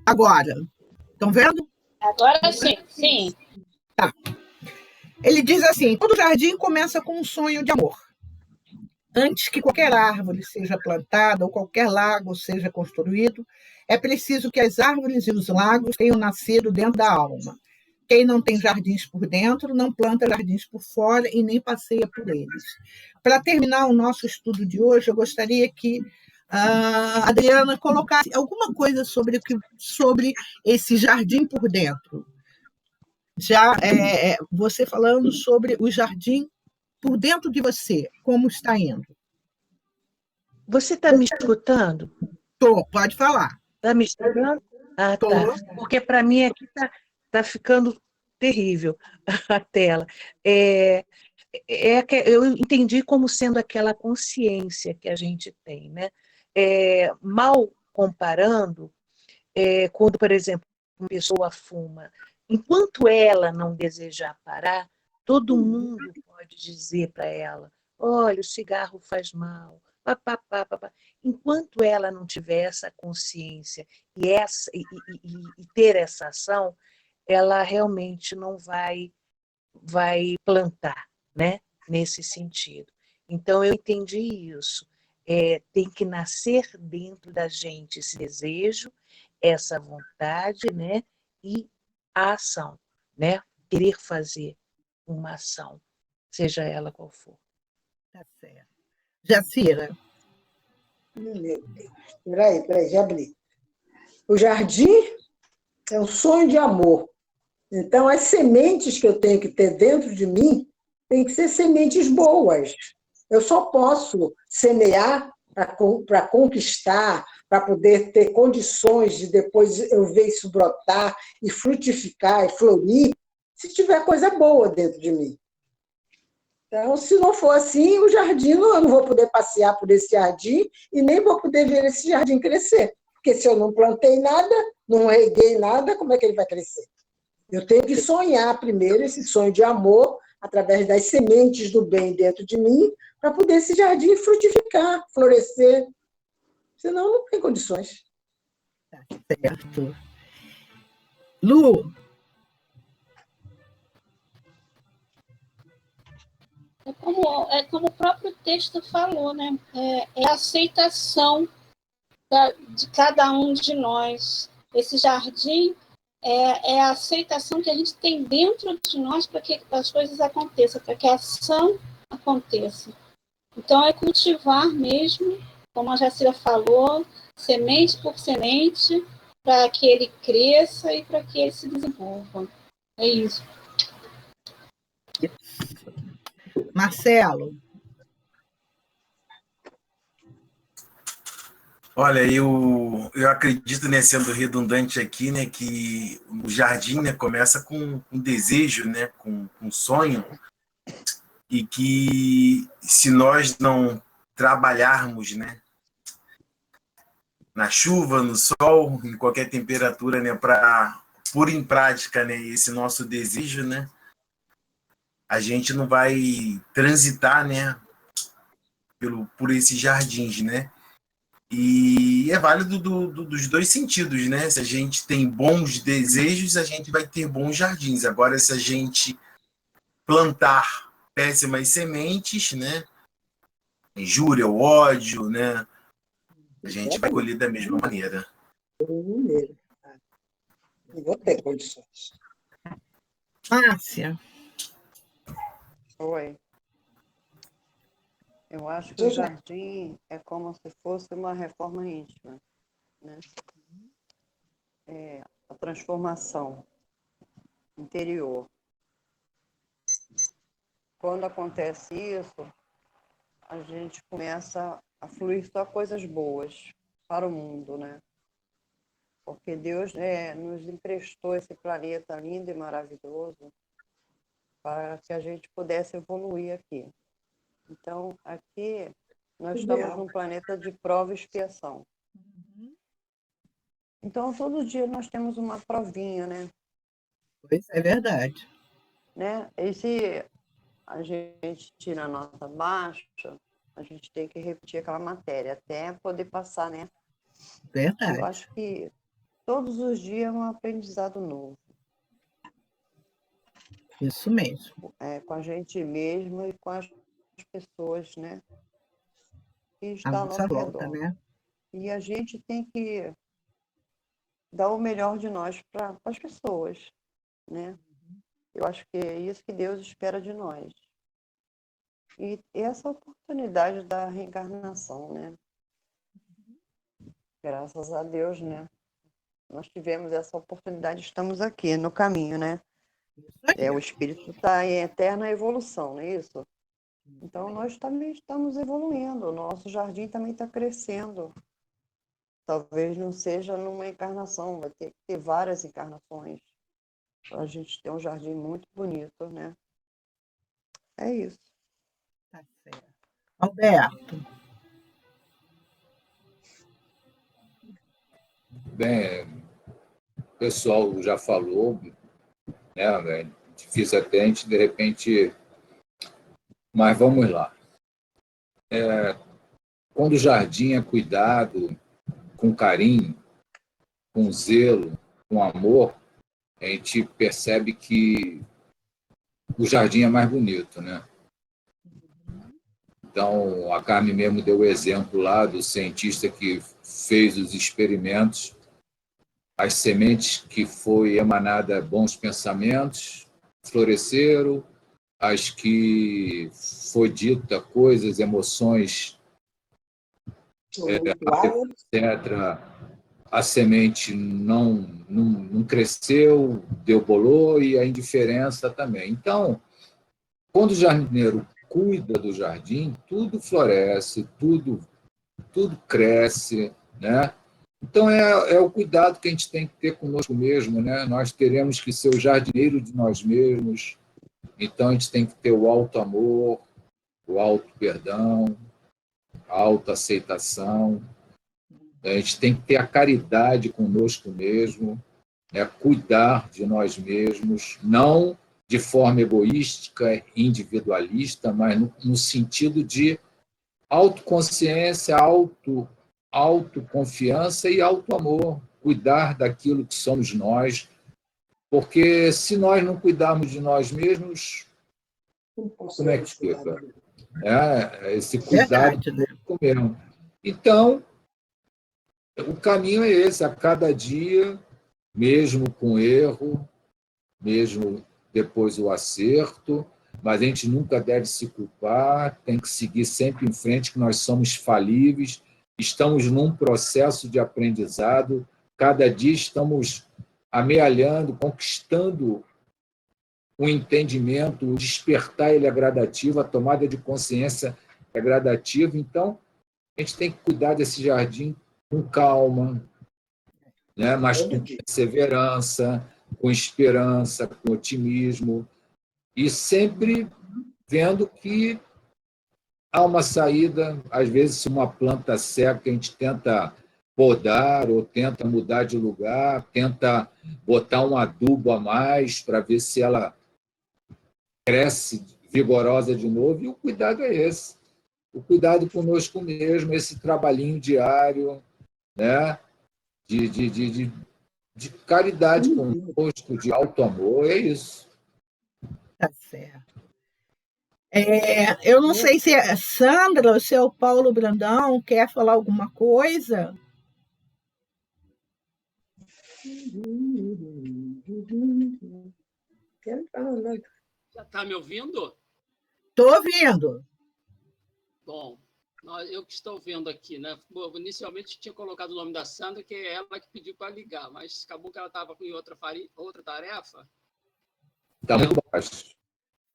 Agora. Estão vendo? Agora sim, sim. Tá. Ele diz assim: todo jardim começa com um sonho de amor. Antes que qualquer árvore seja plantada ou qualquer lago seja construído, é preciso que as árvores e os lagos tenham nascido dentro da alma. Quem não tem jardins por dentro, não planta jardins por fora e nem passeia por eles. Para terminar o nosso estudo de hoje, eu gostaria que a Adriana colocasse alguma coisa sobre esse jardim por dentro. Já você falando sobre o jardim por dentro de você, como está indo. Você está me escutando? Tô, pode falar. Está me escutando? Ah, Tô. tá. Porque para mim aqui tá ficando terrível a tela. Que eu entendi como sendo aquela consciência que a gente tem, né? Mal comparando, quando, por exemplo, uma pessoa fuma, enquanto ela não desejar parar, todo mundo pode dizer para ela: olha, o cigarro faz mal. Pá, pá, pá, pá, pá. Enquanto ela não tiver essa consciência e ter essa ação, ela realmente não vai plantar, né? Nesse sentido. Então, eu entendi isso. Tem que nascer dentro da gente esse desejo, essa vontade, né? E a ação, né? Querer fazer uma ação, seja ela qual for. Tá certo. Jacira. Meu Deus. Peraí, já abri. O jardim é um sonho de amor. Então, as sementes que eu tenho que ter dentro de mim têm que ser sementes boas. Eu só posso semear para conquistar, para poder ter condições de depois eu ver isso brotar e frutificar e florir, se tiver coisa boa dentro de mim. Então, se não for assim, o jardim, eu não vou poder passear por esse jardim e nem vou poder ver esse jardim crescer. Porque se eu não plantei nada, não reguei nada, como é que ele vai crescer? Eu tenho que sonhar primeiro esse sonho de amor, através das sementes do bem dentro de mim, para poder esse jardim frutificar, florescer. Senão, não tem condições. Certo. Lu. Como o próprio texto falou, né? É a aceitação de cada um de nós. Esse jardim é a aceitação que a gente tem dentro de nós para que as coisas aconteçam, para que a ação aconteça. Então, é cultivar mesmo, como a Jacira falou, semente por semente, para que ele cresça e para que ele se desenvolva. É isso. Marcelo. Olha, eu acredito, né, sendo redundante aqui, né, que o jardim, né, começa com um desejo, né, com um sonho, e que se nós não trabalharmos, né, na chuva, no sol, em qualquer temperatura, né, para pôr em prática, né, esse nosso desejo, né, a gente não vai transitar, né, por esses jardins, né? E é válido dos dois sentidos, né? Se a gente tem bons desejos, a gente vai ter bons jardins. Agora, se a gente plantar péssimas sementes, né? Injúria, o ódio, né? A gente vai colher da mesma maneira. Não vou ter condições. Márcia. Oi. Eu acho que o jardim é como se fosse uma reforma íntima, né? A transformação interior. Quando acontece isso, a gente começa a fluir só coisas boas para o mundo, né? Porque Deus nos emprestou esse planeta lindo e maravilhoso para que a gente pudesse evoluir aqui. Então, aqui nós estamos num planeta de prova e expiação. Então, todo dia nós temos uma provinha, né? Pois é verdade. Né? E se a gente tira a nota baixa, a gente tem que repetir aquela matéria até poder passar, né? Verdade. Eu acho que todos os dias é um aprendizado novo. Isso mesmo. Com a gente mesmo e com as pessoas, né? Que estão ao nossa nosso volta, redor. né? E a gente tem que dar o melhor de nós para as pessoas, né? Eu acho que é isso que Deus espera de nós. E essa oportunidade da reencarnação, né? Graças a Deus, né? Nós tivemos essa oportunidade, estamos aqui no caminho, né? O espírito está em eterna evolução, não é isso? Então, nós também estamos evoluindo, o nosso jardim também está crescendo. Talvez não seja numa encarnação, vai ter que ter várias encarnações para a gente ter um jardim muito bonito, né? É isso. Tá certo. Alberto, Bem, o pessoal já falou, né? É difícil até a gente, de repente... Mas vamos lá. Quando o jardim é cuidado com carinho, com zelo, com amor, a gente percebe que o jardim é mais bonito, né? Então, a Carmen mesmo deu o exemplo lá do cientista que fez os experimentos, as sementes que foi emanada bons pensamentos floresceram, as que foi dita coisas, emoções, etc., a semente não cresceu, deu bolor, e a indiferença também. Então, quando o jardineiro cuida do jardim, tudo floresce, tudo cresce, né? Então, é o cuidado que a gente tem que ter conosco mesmo, né? Nós teremos que ser o jardineiro de nós mesmos, então a gente tem que ter o alto amor, o alto perdão, a autoaceitação, a gente tem que ter a caridade conosco mesmo, né? Cuidar de nós mesmos, não de forma egoística, individualista, mas no sentido de autoconsciência, autoconfiança e autoamor, cuidar daquilo que somos nós, porque se nós não cuidarmos de nós mesmos, como é que fica? Esse cuidado verdade, né? mesmo. Então, o caminho é esse, a cada dia, mesmo com erro, mesmo depois o acerto, mas a gente nunca deve se culpar, tem que seguir sempre em frente, que nós somos falíveis, estamos num processo de aprendizado, cada dia estamos amealhando, conquistando o entendimento, o despertar ele é gradativo, a tomada de consciência é gradativa, então a gente tem que cuidar desse jardim com calma, né? Mas com perseverança, com esperança, com otimismo, e sempre vendo que há uma saída. Às vezes, se uma planta seca, a gente tenta podar ou tenta mudar de lugar, tenta botar um adubo a mais para ver se ela cresce vigorosa de novo, e o cuidado é esse. O cuidado conosco mesmo, esse trabalhinho diário, né? de caridade conosco, de alto amor, é isso. Tá certo. Eu não sei se é Sandra ou se é o Paulo Brandão quer falar alguma coisa. Já está me ouvindo? Estou ouvindo. Bom, eu que estou vendo aqui, né? Bom, inicialmente tinha colocado o nome da Sandra, que é ela que pediu para ligar, mas acabou que ela estava com outra tarefa. Está muito baixo.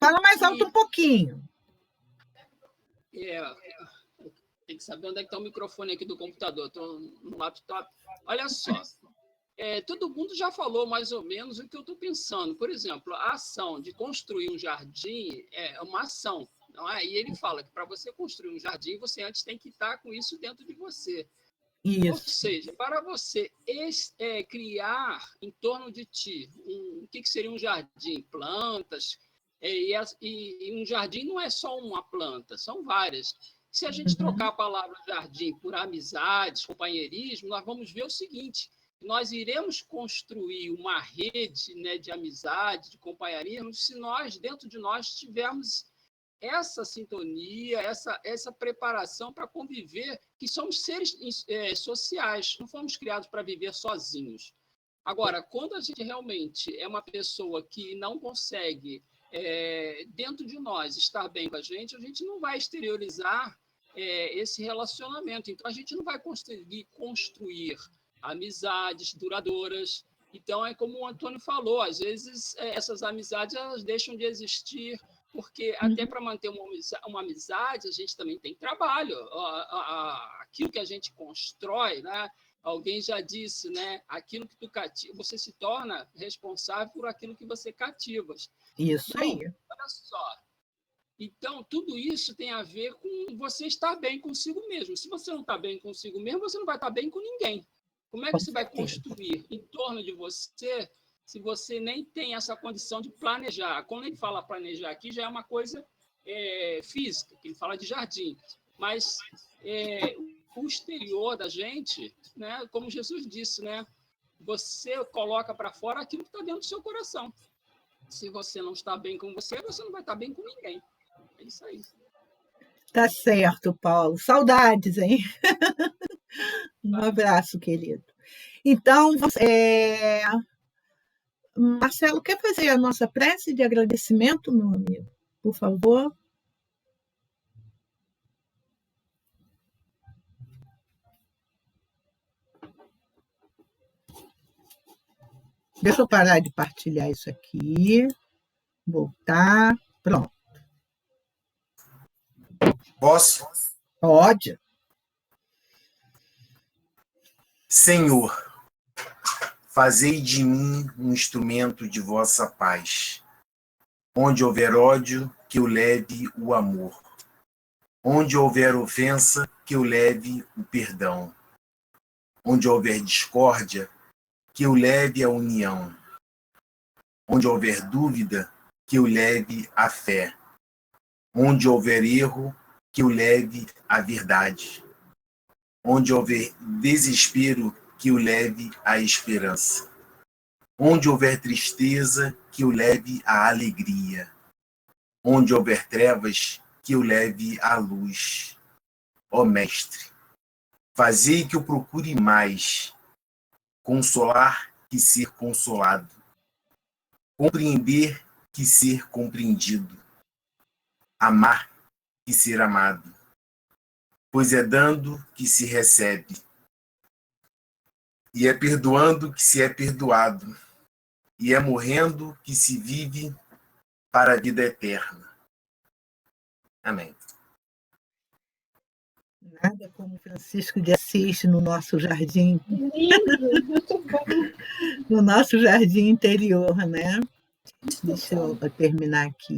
Fala mais alto um pouquinho. Tem que saber onde é que está o microfone aqui do computador. Estou no laptop. Olha só, todo mundo já falou mais ou menos o que eu estou pensando. Por exemplo, a ação de construir um jardim é uma ação. Não é? E ele fala que para você construir um jardim, você antes tem que estar com isso dentro de você. Isso. Ou seja, para você criar em torno de ti o que seria um jardim? Plantas. E um jardim não é só uma planta, são várias. Se a gente trocar a palavra jardim por amizades, companheirismo, nós vamos ver o seguinte: nós iremos construir uma rede, né, de amizade, de companheirismo, se nós, dentro de nós, tivermos essa sintonia, essa preparação para conviver, que somos seres sociais, não fomos criados para viver sozinhos. Agora, quando a gente realmente é uma pessoa que não consegue, dentro de nós, estar bem com a gente não vai exteriorizar esse relacionamento. Então, a gente não vai conseguir construir amizades duradouras. Então, é como o Antônio falou, às vezes essas amizades elas deixam de existir, porque até para manter uma amizade, a gente também tem trabalho. Aquilo que a gente constrói, né? Alguém já disse, né? Aquilo que tu cativa, você se torna responsável por aquilo que você cativas. Isso Então, aí. olha só. Então, tudo isso tem a ver com você estar bem consigo mesmo. Se você não está bem consigo mesmo, você não vai estar bem com ninguém. Como é que você vai construir em torno de você se você nem tem essa condição de planejar? Quando ele fala planejar aqui, já é uma coisa física, que ele fala de jardim. Mas o exterior da gente, né, como Jesus disse, né, você coloca para fora aquilo que está dentro do seu coração. Se você não está bem com você não vai estar bem com ninguém. É isso aí. Tá certo, Paulo. Saudades, hein? Um abraço, querido. Então, Marcelo, quer fazer a nossa prece de agradecimento, meu amigo? Por favor. Deixa eu parar de partilhar isso aqui. Voltar. Pronto. Posso? Pode. Senhor, fazei de mim um instrumento de vossa paz. Onde houver ódio, que eu leve o amor. Onde houver ofensa, que eu leve o perdão. Onde houver discórdia, que eu leve a união. Onde houver dúvida, que eu leve a fé. Onde houver erro, que eu leve a verdade. Onde houver desespero, que eu leve a esperança. Onde houver tristeza, que eu leve a alegria. Onde houver trevas, que eu leve a luz. Ó Mestre, fazei que eu procure mais consolar que ser consolado, compreender que ser compreendido, amar que ser amado, pois é dando que se recebe, e é perdoando que se é perdoado, e é morrendo que se vive para a vida eterna. Amém. Nada como Francisco de Assis no nosso jardim. Lindo, muito bom. No nosso jardim interior, né? Deixa eu terminar aqui.